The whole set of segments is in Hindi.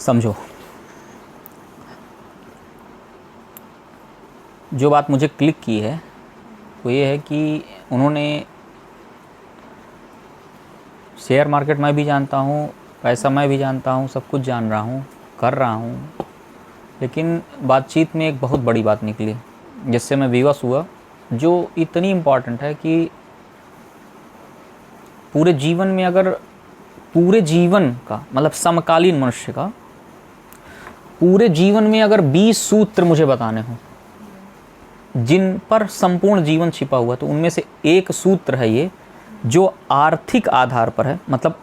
समझो, जो बात मुझे क्लिक की है वो ये है कि उन्होंने शेयर मार्केट मैं भी जानता हूँ, पैसा मैं भी जानता हूँ, सब कुछ जान रहा हूँ, कर रहा हूँ, लेकिन बातचीत में एक बहुत बड़ी बात निकली जिससे मैं विवश हुआ, जो इतनी इम्पॉर्टेंट है कि पूरे जीवन में, अगर पूरे जीवन का मतलब समकालीन मनुष्य का पूरे जीवन में अगर 20 सूत्र मुझे बताने हों जिन पर संपूर्ण जीवन छिपा हुआ, तो उनमें से एक सूत्र है ये, जो आर्थिक आधार पर है, मतलब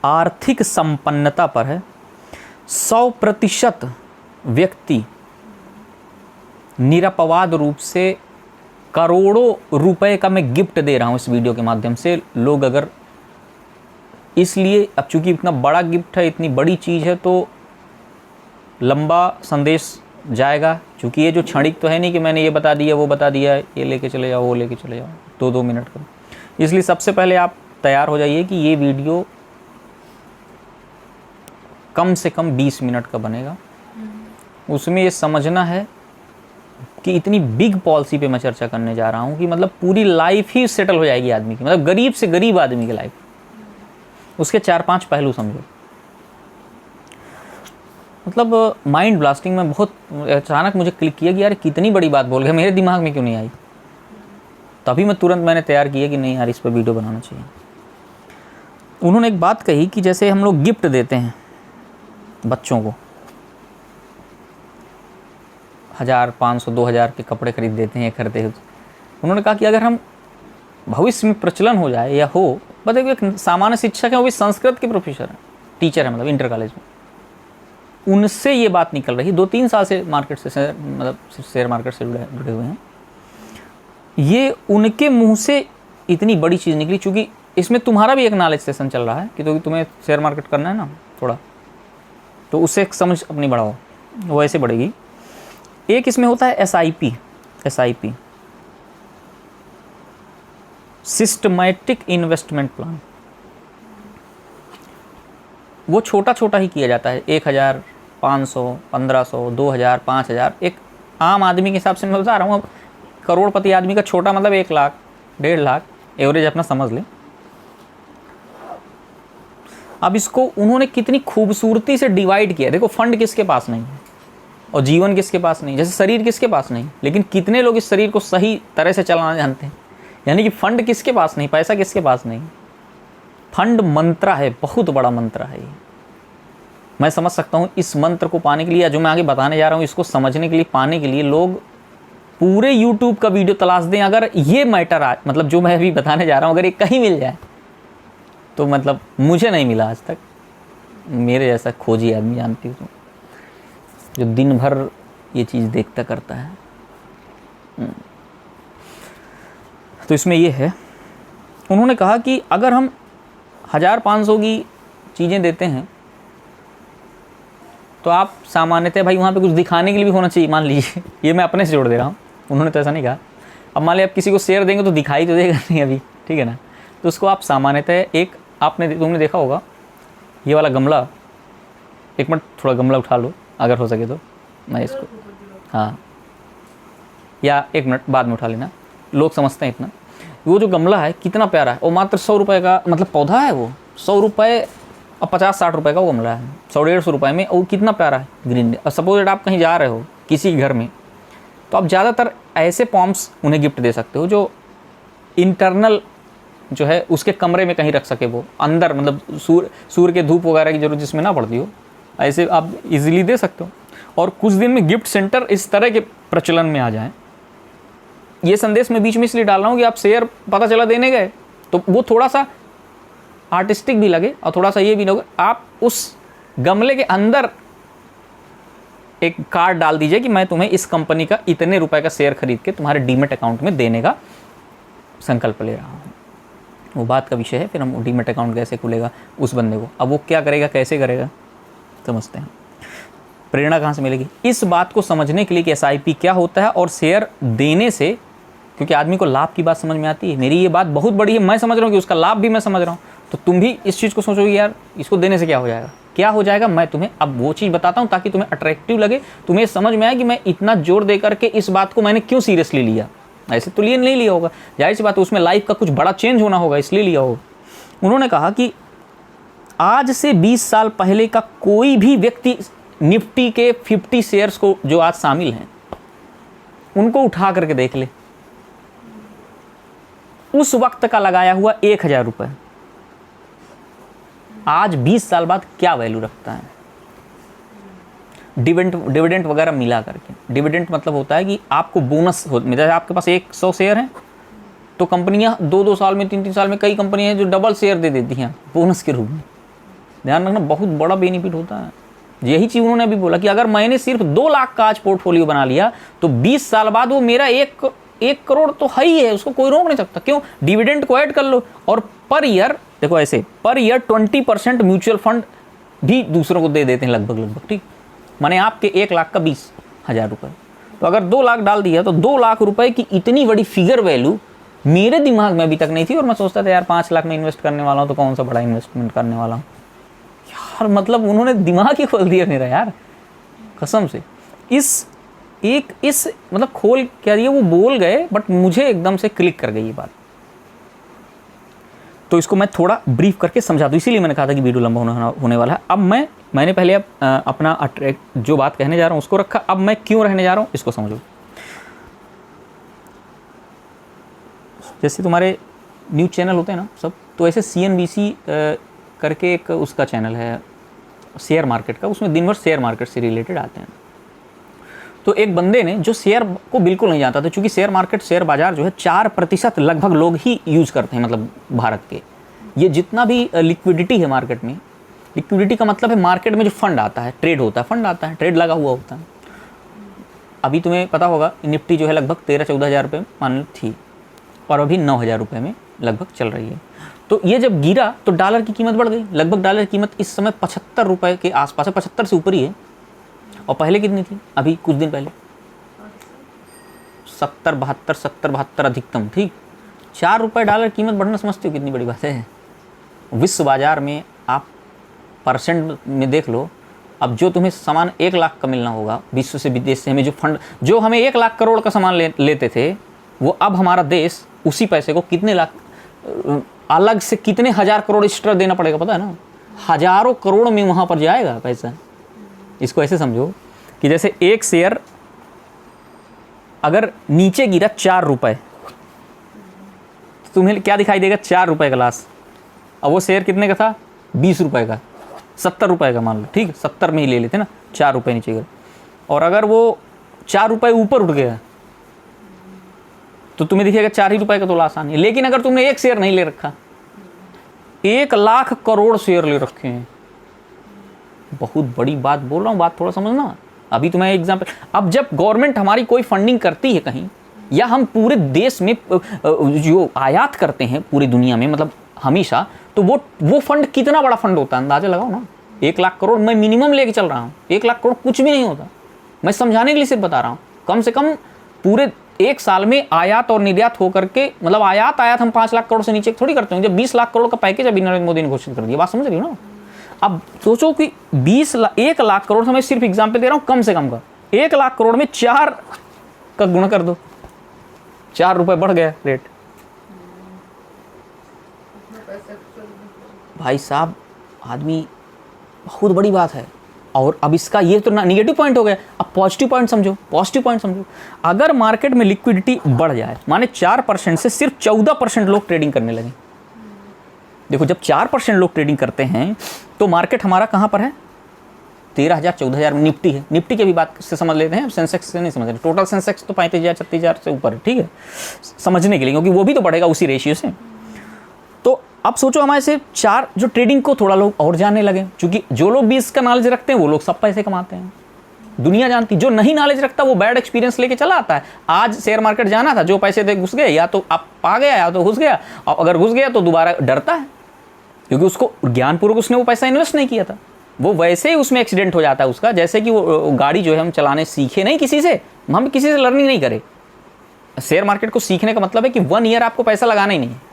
आर्थिक संपन्नता पर है। 100% व्यक्ति निरपवाद रूप से करोड़ों रुपए का मैं गिफ्ट दे रहा हूँ इस वीडियो के माध्यम से। लोग अगर इसलिए, अब चूंकि इतना बड़ा गिफ्ट है, इतनी बड़ी चीज़ है, तो लंबा संदेश जाएगा, क्योंकि ये जो क्षणिक तो है नहीं कि मैंने ये बता दिया, वो बता दिया, ये लेके चले जाओ, वो लेके चले जाओ, 2-2 मिनट का। इसलिए सबसे पहले आप तैयार हो जाइए कि ये वीडियो कम से कम 20 मिनट का बनेगा। उसमें ये समझना है कि इतनी बिग पॉलिसी पे मैं चर्चा करने जा रहा हूँ कि मतलब पूरी लाइफ ही सेटल हो जाएगी आदमी की, मतलब गरीब से गरीब आदमी की लाइफ, उसके 4-5 पहलू समझो। मतलब माइंड ब्लास्टिंग में बहुत अचानक मुझे क्लिक किया कि यार कितनी बड़ी बात बोल गया, मेरे दिमाग में क्यों नहीं आई। तभी मैंने तैयार किया कि नहीं यार, इस पर वीडियो बनाना चाहिए। उन्होंने एक बात कही कि जैसे हम लोग गिफ्ट देते हैं बच्चों को, 1000, 500, 2000 के कपड़े खरीद देते हैं खरीदते हैं। उन्होंने कहा कि अगर हम भविष्य में प्रचलन हो जाए या हो, मतलब एक सामान्य शिक्षक है, वो भी संस्कृत के प्रोफेसर हैं, टीचर है, मतलब इंटर कॉलेज में, उनसे ये बात निकल रही, 2-3 साल से मार्केट से, मतलब शेयर मार्केट से जुड़े हुए हैं, ये उनके मुंह से इतनी बड़ी चीज़ निकली। चूँकि इसमें तुम्हारा भी एक नॉलेज सेशन चल रहा है कि तो तुम्हें शेयर मार्केट करना है ना थोड़ा, तो उससे एक समझ अपनी बढ़ाओ, वो ऐसे बढ़ेगी। एक इसमें होता है SIP, सिस्टमैटिक इन्वेस्टमेंट प्लान। वो छोटा छोटा ही किया जाता है, 1000, 500, 1500, 2000, 5000। एक आम आदमी के हिसाब से मैं बता रहा हूँ, अब करोड़पति आदमी का छोटा मतलब 1 लाख, 1.5 लाख एवरेज अपना समझ लें। अब इसको उन्होंने कितनी खूबसूरती से डिवाइड किया। देखो, फंड किसके पास नहीं है और जीवन किसके पास नहीं, जैसे शरीर किसके पास नहीं, लेकिन कितने लोग इस शरीर को सही तरह से चलाना जानते हैं। यानी कि फंड किसके पास नहीं, पैसा किसके पास नहीं, फंड मंत्र है, बहुत बड़ा मंत्र है ये। मैं समझ सकता हूँ इस मंत्र को पाने के लिए, या जो मैं आगे बताने जा रहा हूँ इसको समझने के लिए, पाने के लिए लोग पूरे YouTube का वीडियो तलाश दें। अगर ये मैटर आज, मतलब जो मैं अभी बताने जा रहा हूँ, अगर ये कहीं मिल जाए तो मतलब मुझे नहीं मिला आज तक, मेरे जैसा खोजी आदमी जानती हूँ जो दिन भर ये चीज़ देखता करता है। तो इसमें ये है, उन्होंने कहा कि अगर हम 1000-500 की चीज़ें देते हैं तो आप सामान्यतः भाई वहाँ पे कुछ दिखाने के लिए भी होना चाहिए। मान लीजिए, ये मैं अपने से जोड़ दे रहा हूँ, उन्होंने तो ऐसा नहीं कहा। अब मान लीजिए आप किसी को शेयर देंगे तो दिखाई तो देगा नहीं अभी, ठीक है ना, तो उसको आप सामान्यतः एक, तुमने देखा होगा ये वाला गमला, एक मिनट थोड़ा गमला उठा लो अगर हो सके तो, मैं इसको, हाँ, या 1 मिनट बाद में उठा लेना, लोग समझते हैं इतना। वो जो गमला है कितना प्यारा है, वो मात्र 100 रुपये का मतलब पौधा है, वो 100 रुपये और 50-60 रुपये का वो गमला है, 100-150 रुपये में, और कितना प्यारा है ग्रीन। और सपोज आप कहीं जा रहे हो किसी घर में, तो आप ज़्यादातर ऐसे पॉम्स उन्हें गिफ्ट दे सकते हो जो इंटरनल जो है उसके कमरे में कहीं रख सके, वो अंदर, मतलब सूर्य के धूप वगैरह की जरूरत जिसमें ना पड़ती हो, ऐसे आप इजीली दे सकते हो। और कुछ दिन में गिफ्ट सेंटर इस तरह के प्रचलन में आ जाएं। ये संदेश मैं बीच में इसलिए डाल रहा हूँ कि आप शेयर पता चला देने गए तो वो थोड़ा सा आर्टिस्टिक भी लगे और थोड़ा सा ये भी लगे, आप उस गमले के अंदर एक कार्ड डाल दीजिए कि मैं तुम्हें इस कंपनी का इतने रुपए का शेयर खरीद के तुम्हारे डीमेट अकाउंट में देने का संकल्प ले रहा हूँ। वो बात का विषय है, फिर हम डीमेट अकाउंट कैसे खुलेगा उस बंदे को, अब वो क्या करेगा, कैसे करेगा, समझते हैं। प्रेरणा कहाँ से मिलेगी इस बात को समझने के लिए कि SIP क्या होता है और शेयर देने से, क्योंकि आदमी को लाभ की बात समझ में आती है। मेरी ये बात बहुत बड़ी है, मैं समझ रहा हूँ कि उसका लाभ भी मैं समझ रहा हूँ, तो तुम भी इस चीज़ को सोचोगे यार इसको देने से क्या हो जाएगा, क्या हो जाएगा, मैं तुम्हें अब वो चीज़ बताता हूँ ताकि तुम्हें अट्रैक्टिव लगे, तुम्हें समझ में आए कि मैं इतना जोर दे करके इस बात को मैंने क्यों सीरियसली लिया। ऐसे तो लिए नहीं लिया होगा, जाहिर सी बात है उसमें लाइफ का कुछ बड़ा चेंज होना होगा इसलिए लिया होगा। उन्होंने कहा कि आज से 20 साल पहले का कोई भी व्यक्ति निफ्टी के 50 शेयर्स को जो आज शामिल हैं उनको उठा करके देख ले, उस वक्त का लगाया हुआ 1000 रुपये आज 20 साल बाद क्या वैल्यू रखता है। डिविडेंट वगैरह मिला करके, डिविडेंट मतलब होता है कि आपको बोनस हो, जैसे आपके पास 100 शेयर हैं तो कंपनियां 2-2 साल में 3-3 साल में कई कंपनियां हैं जो डबल शेयर दे देती हैं बोनस के रूप में। ध्यान रखना, बहुत बड़ा बेनिफिट होता है। यही चीज़ उन्होंने अभी बोला कि अगर मैंने सिर्फ 2 लाख का आज पोर्टफोलियो बना लिया तो 20 साल बाद वो मेरा 1 करोड़ तो है ही है, उसको कोई रोक नहीं सकता। क्यों? डिविडेंड को ऐड कर लो और पर ईयर देखो ऐसे पर ईयर 20% म्यूचुअल फंड भी दूसरों को दे देते हैं लगभग, ठीक। माने आपके 1 लाख का 20,000 रुपये, तो अगर 2 लाख डाल दिया तो 2 लाख रुपए की इतनी बड़ी फिगर वैल्यू मेरे दिमाग में अभी तक नहीं थी। और मैं सोचता था यार 5 लाख में इन्वेस्ट करने वाला हूँ तो कौन सा बड़ा इन्वेस्टमेंट करने वाला हूँ यार, मतलब उन्होंने दिमाग ही खोल दिया मेरा यार, कसम से। इस मतलब खोल क्या दिया, वो बोल गए बट मुझे एकदम से क्लिक कर गई ये बात। तो इसको मैं थोड़ा ब्रीफ करके समझा दूँ, इसीलिए मैंने कहा था कि वीडियो लंबा होने वाला है। अब मैंने पहले अपना अट्रैक्ट जो बात कहने जा रहा हूँ उसको रखा, अब मैं क्यों रहने जा रहा हूँ इसको समझो। जैसे तुम्हारे न्यूज़ चैनल होते हैं ना सब, तो ऐसे CNBC करके एक उसका चैनल है शेयर मार्केट का, उसमें दिन भर शेयर मार्केट से रिलेटेड आते हैं। तो एक बंदे ने जो शेयर को बिल्कुल नहीं जानता था, क्योंकि शेयर मार्केट शेयर बाजार जो है 4% लगभग लोग ही यूज़ करते हैं, मतलब भारत के। ये जितना भी लिक्विडिटी है मार्केट में, लिक्विडिटी का मतलब है मार्केट में जो फंड आता है, ट्रेड होता है, फंड आता है, ट्रेड लगा हुआ होता है। अभी तुम्हें पता होगा निफ्टी जो है लगभग 13-14 हज़ार रुपये मान लो थी और अभी 9,000 रुपये में लगभग चल रही है। तो ये जब गिरा तो डॉलर की कीमत बढ़ गई, लगभग डॉलर की कीमत इस समय 75 रुपये के आसपास है, 75 से ऊपर ही है। और पहले कितनी थी? अभी कुछ दिन पहले 70-72 अधिकतम, ठीक। 4 रुपये डॉलर कीमत बढ़ना समझते हो कितनी बड़ी बात है। विश्व बाजार में आप परसेंट में देख लो, अब जो तुम्हें सामान 1 लाख का मिलना होगा विश्व से विदेश से, हमें जो फंड जो हमें 1 लाख करोड़ का सामान लेते थे, वो अब हमारा देश उसी पैसे को कितने लाख अलग से कितने हज़ार करोड़ एक्स्ट्रा देना पड़ेगा, पता है ना? हज़ारों करोड़ में वहाँ पर जाएगा पैसा। इसको ऐसे समझो कि जैसे एक शेयर अगर नीचे गिरा 4 रुपये तो तुम्हें क्या दिखाई देगा? 4 रुपये का लॉस। अब वो शेयर कितने का था? 20 रुपये का, 70 रुपये का मान लो, ठीक है, 70 में ही ले लेते ना, 4 रुपये नीचे गिरा। और अगर वो 4 रुपये ऊपर उठ गया तो तुम्हें दिखेगा 4 ही रुपये का तो लॉस आनी है। लेकिन अगर तुमने एक शेयर नहीं ले रखा, 1 लाख करोड़ शेयर ले रखे हैं, बहुत बड़ी बात बोल रहा हूँ, बात थोड़ा समझना। अभी तुम्हें एग्जाम्पल, अब जब गवर्नमेंट हमारी कोई फंडिंग करती है कहीं, या हम पूरे देश में जो आयात करते हैं पूरी दुनिया में, मतलब हमेशा, तो वो फंड कितना बड़ा फंड होता है अंदाजा लगाओ ना। 1 लाख करोड़ मैं मिनिमम लेके चल रहा हूँ। 1 लाख करोड़ कुछ भी नहीं होता, मैं समझाने के लिए सिर्फ बता रहा हूँ। कम से कम पूरे 1 साल में आयात और निर्यात होकर के, मतलब आयात हम 5 लाख करोड़ से नीचे थोड़ी करते हैं। जब 20 लाख करोड़ का पैकेज अभी नरेंद्र मोदी ने घोषित कर दिया, बात समझ रही हो ना? अब सोचो कि 1 लाख करोड़ से, मैं सिर्फ एग्जाम्पल दे रहा हूँ कम से कम का, 1 लाख करोड़ में 4 का गुणा कर दो, 4 रुपये बढ़ गया रेट। भाई साहब, आदमी, बहुत बड़ी बात है। और अब इसका ये तो निगेटिव पॉइंट हो गया, अब पॉजिटिव पॉइंट समझो, पॉजिटिव पॉइंट समझो। अगर मार्केट में लिक्विडिटी बढ़ जाए, माने 4% से सिर्फ 14% लोग ट्रेडिंग करने लगे। देखो, जब 4% लोग ट्रेडिंग करते हैं तो मार्केट हमारा कहाँ पर है? 13,000 14,000 में निफ्टी है। निफ्टी की भी बात से समझ लेते हैं, सेंसेक्स से नहीं समझ रहे। टोटल सेंसेक्स तो 35,000 36,000 से ऊपर है, ठीक है, समझने के लिए, क्योंकि वो भी तो बढ़ेगा उसी रेशियो से। तो अब सोचो हमारे से 4 जो ट्रेडिंग को थोड़ा लोग और जानने लगे, क्योंकि जो लोग भी इसका नॉलेज रखते हैं वो लोग सब पैसे कमाते हैं, दुनिया जानती। जो नहीं नॉलेज रखता वो बैड एक्सपीरियंस लेके चला आता है। आज शेयर मार्केट जाना था, जो पैसे दे घुस गए, या तो आप आ गया या तो घुस गया, और अगर घुस गया तो दोबारा डरता है, क्योंकि उसको ज्ञानपूर्वक उसने वो पैसा इन्वेस्ट नहीं किया था। वो वैसे ही उसमें एक्सीडेंट हो जाता है उसका, जैसे कि वो गाड़ी जो है हम चलाने सीखे नहीं किसी से, हम किसी से लर्निंग नहीं करें। शेयर मार्केट को सीखने का मतलब है कि 1 ईयर आपको पैसा लगाना ही नहीं है।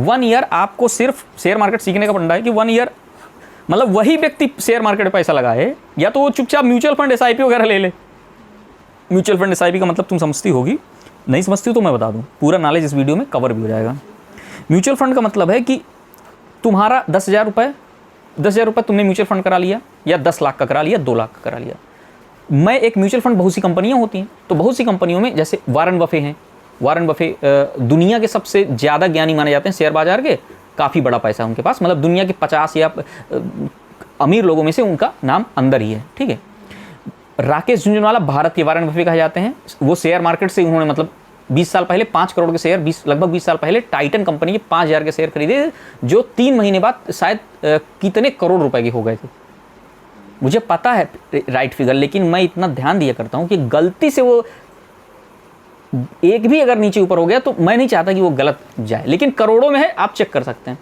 1 ईयर आपको सिर्फ शेयर मार्केट सीखने का फंडा है कि 1 ईयर मतलब वही व्यक्ति शेयर मार्केट में पैसा लगाए, या तो वो चुपचाप म्यूचुअल फंड SIP वगैरह ले ले। म्यूचुअल फंड SIP का मतलब तुम समझती होगी, नहीं समझती हो तो मैं बता दूं, पूरा नॉलेज इस वीडियो में कवर भी हो जाएगा। म्यूचुअल फंड का मतलब है कि तुम्हारा 10,000 रुपये तुमने म्यूचुअल फंड करा लिया, या 10 लाख का करा लिया, 2 लाख का करा लिया। मैं एक म्यूचुअल फंड, बहुत सी कंपनियां होती हैं, तो बहुत सी कंपनियों में जैसे वारन बफे हैं, वारन बफे दुनिया के सबसे ज़्यादा ज्ञानी माने जाते हैं शेयर बाजार के, काफ़ी बड़ा पैसा है उनके पास, मतलब दुनिया के 50 या अमीर लोगों में से उनका नाम अंदर ही है, ठीक है। राकेश झुनझुनवाला भारत के वारन बफे कहे जाते हैं। वो शेयर मार्केट से उन्होंने मतलब 20 साल पहले 5 करोड़ के शेयर, लगभग 20 साल पहले टाइटन कंपनी के 5,000 के शेयर खरीदे, जो 3 महीने बाद शायद कितने करोड़ रुपए के हो गए थे। मुझे पता है राइट फिगर, लेकिन मैं इतना ध्यान दिया करता हूँ कि गलती से वो एक भी अगर नीचे ऊपर हो गया तो मैं नहीं चाहता कि वो गलत जाए, लेकिन करोड़ों में है, आप चेक कर सकते हैं।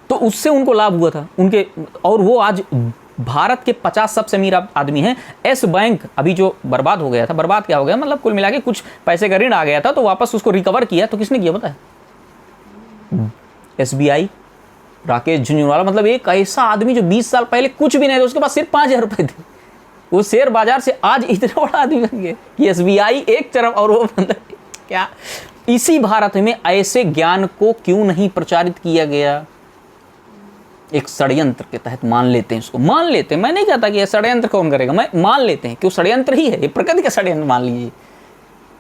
तो उससे उनको लाभ हुआ था उनके, और वो आज भारत के 50 सबसे अमीर आदमी हैं। एस बैंक अभी जो बर्बाद हो गया था, बर्बाद क्या हो गया मतलब कुल मिला के कुछ पैसे का ऋण आ गया था, तो वापस उसको रिकवर किया, तो किसने किया पता है? SBI, राकेश झुनझुनवाला। मतलब एक ऐसा आदमी जो 20 साल पहले कुछ भी नहीं था, उसके पास सिर्फ 5,000 रुपए थे, वो शेयर बाजार से आज इतना बड़ा आदमी बन गया कि SBI एक तरफ और वो मतलब क्या। इसी भारत में ऐसे ज्ञान को क्यों नहीं प्रचारित किया गया? एक षड्यंत्र के तहत मान लेते हैं, इसको मान लेते हैं। मैं नहीं कहता कि यह षड्यंत्र कौन करेगा, मैं मान लेते हैं कि वो षड्यंत्र ही है, ये प्रकृति का षड्यंत्र मान लीजिए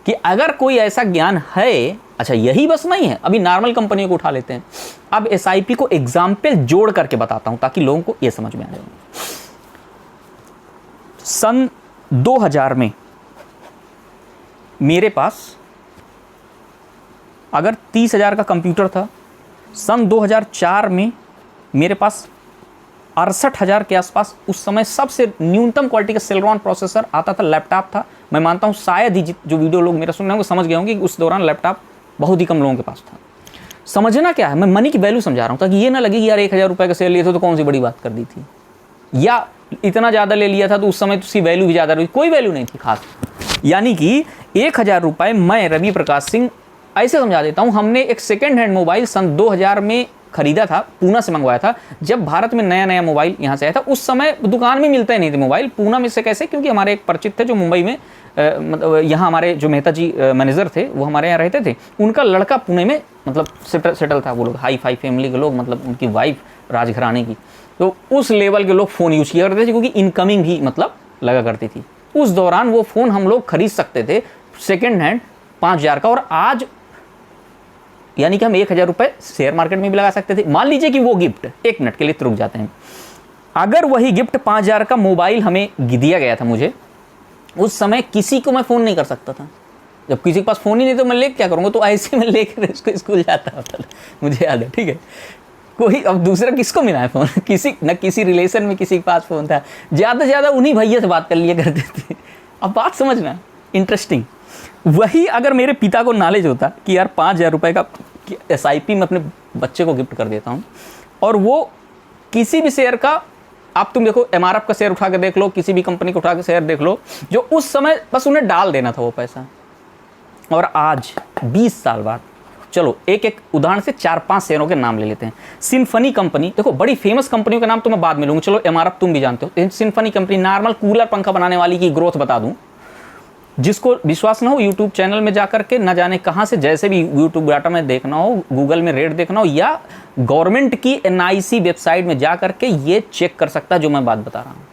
कि अगर कोई ऐसा ज्ञान है। अच्छा, यही बस नहीं है, अभी नॉर्मल कंपनियों को उठा लेते हैं। अब SIP को एग्जाम्पल जोड़ करके बताता हूं ताकि लोगों को यह समझ में आ जाए। सन 2000 में मेरे पास अगर 30,000 का कंप्यूटर था, सन 2004 में मेरे पास 68,000 के आसपास उस समय सबसे न्यूनतम क्वालिटी का सेलेरॉन प्रोसेसर आता था, लैपटॉप था। मैं मानता हूँ शायद ही जो वीडियो लोग मेरा सुन रहे होंगे समझ गए होंगे कि उस दौरान लैपटॉप बहुत ही कम लोगों के पास था। समझना क्या है, मैं मनी की वैल्यू समझा रहा हूँ ताकि ये ना लगे कि यार 1,000 रुपये का शेयर लिए थे तो कौन सी बड़ी बात कर दी थी, या इतना ज़्यादा ले लिया था तो उस समय तो उसकी वैल्यू भी ज़्यादा रही, कोई वैल्यू नहीं थी खास। यानी कि 1,000 रुपये मैं रवि प्रकाश सिंह ऐसे समझा देता हूँ। हमने एक सेकेंड हैंड मोबाइल सन 2000 में खरीदा था, पूना से मंगवाया था। जब भारत में नया नया मोबाइल यहाँ से आया था, उस समय दुकान में मिलते नहीं थे मोबाइल। पूना में से कैसे? क्योंकि हमारे एक परिचित थे जो मुंबई में मतलब यहाँ हमारे जो मेहता जी मैनेजर थे वो हमारे यहाँ रहते थे, उनका लड़का पुणे में मतलब सेटल था। वो लोग हाई फाई फैमिली के लोग, मतलब उनकी वाइफ राजघराने की, तो उस लेवल के लोग फ़ोन यूज़ किया करते थे क्योंकि इनकमिंग भी मतलब लगा करती थी। उस दौरान वो फ़ोन हम लोग खरीद सकते थे सेकेंड हैंड 5,000 का, और आज यानी कि हम 1,000 रुपये शेयर मार्केट में भी लगा सकते थे। मान लीजिए कि वो गिफ्ट, एक मिनट के लिए रुक जाते हैं, अगर वही गिफ्ट 5,000 का मोबाइल हमें दिया गया था मुझे, उस समय किसी को मैं फ़ोन नहीं कर सकता था। जब किसी के पास फ़ोन ही नहीं तो मैं ले क्या करूँगा, तो ऐसे में लेकर इसको स्कूल जाता होता था, मुझे याद है, ठीक है। कोई अब दूसरा किसको मिला है फ़ोन? किसी न किसी रिलेशन में किसी के पास फ़ोन था, ज़्यादा से ज़्यादा उन्हीं भैया से बात कर लिया करते थे। अब बात समझना इंटरेस्टिंग। वही अगर मेरे पिता को नॉलेज होता कि यार 5,000 रुपये का SIP में अपने बच्चे को गिफ्ट कर देता हूँ, और वो किसी भी शेयर का, आप तुम देखो MRF का शेयर उठा के देख लो, किसी भी कंपनी को उठा के शेयर देख लो, जो उस समय बस उन्हें डाल देना था वो पैसा, और आज 20 साल बाद, चलो एक एक उदाहरण से 4-5 शेयरों के नाम ले लेते हैं। सिम्फनी कंपनी, देखो बड़ी फेमस कंपनियों का नाम तो मैं बाद में लूँगा, चलो MRF तुम भी जानते हो। सिम्फनी कंपनी नॉर्मल कूलर पंखा बनाने वाली की ग्रोथ बता दूँ, जिसको विश्वास ना हो यूट्यूब चैनल में जाकर के न जाने कहाँ से, जैसे भी यूट्यूब डाटा में देखना हो, गूगल में रेट देखना हो, या गवर्नमेंट की NIC वेबसाइट में जा करके ये चेक कर सकता है जो मैं बात बता रहा हूँ।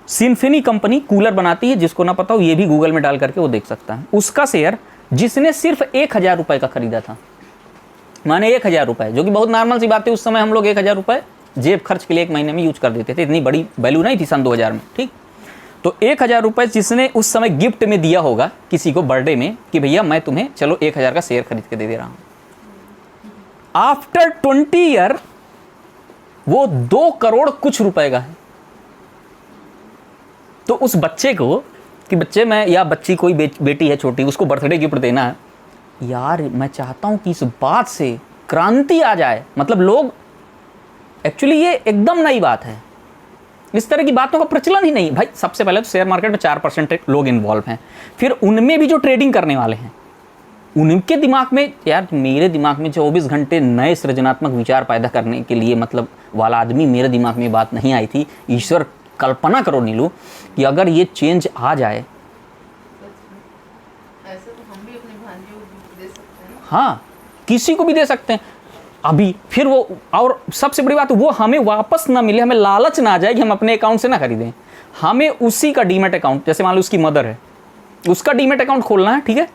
सिम्फनी कंपनी कूलर बनाती है, जिसको ना पता हो ये भी गूगल में डाल करके वो देख सकता है। उसका शेयर जिसने सिर्फ 1,000 रुपये का खरीदा था, माने 1,000 रुपये, जो कि बहुत नॉर्मल सी बात है, उस समय हम लोग 1,000 रुपये जेब खर्च के लिए एक महीने में यूज कर देते थे, इतनी बड़ी वैल्यू नहीं थी सन 2000 में, ठीक। तो 1,000 रुपये जिसने उस समय गिफ्ट में दिया होगा किसी को बर्थडे में कि भैया मैं तुम्हें चलो 1,000 का शेयर खरीद के दे रहा हूं, आफ्टर 20 ईयर वो 2 करोड़ कुछ रुपए का है। तो उस बच्चे को कि बच्चे मैं या बच्ची कोई बेटी है छोटी, उसको बर्थडे गिफ्ट देना है, यार मैं चाहता हूं कि इस बात से क्रांति आ जाए। मतलब लोग एक्चुअली ये एकदम नई बात है, इस तरह की बातों का प्रचलन ही नहीं भाई। सबसे पहले तो शेयर मार्केट में 4% लोग इन्वॉल्व हैं, फिर उनमें भी जो ट्रेडिंग करने वाले हैं उनके दिमाग में, यार मेरे दिमाग में 24 घंटे नए सृजनात्मक विचार पैदा करने के लिए मतलब वाला आदमी, मेरे दिमाग में बात नहीं आई थी। ईश्वर, कल्पना करो नीलू कि अगर ये चेंज आ जाए। ऐसे तो हम भी अपने भांजियों को दे सकते हैं। हाँ, किसी को भी दे सकते हैं अभी। फिर वो, और सबसे बड़ी बात वो हमें वापस ना मिले, हमें लालच ना आ जाए कि हम अपने अकाउंट से ना खरीदें। हमें उसी का डीमैट अकाउंट, जैसे मान लो उसकी मदर है, उसका डीमैट अकाउंट खोलना है, ठीक है,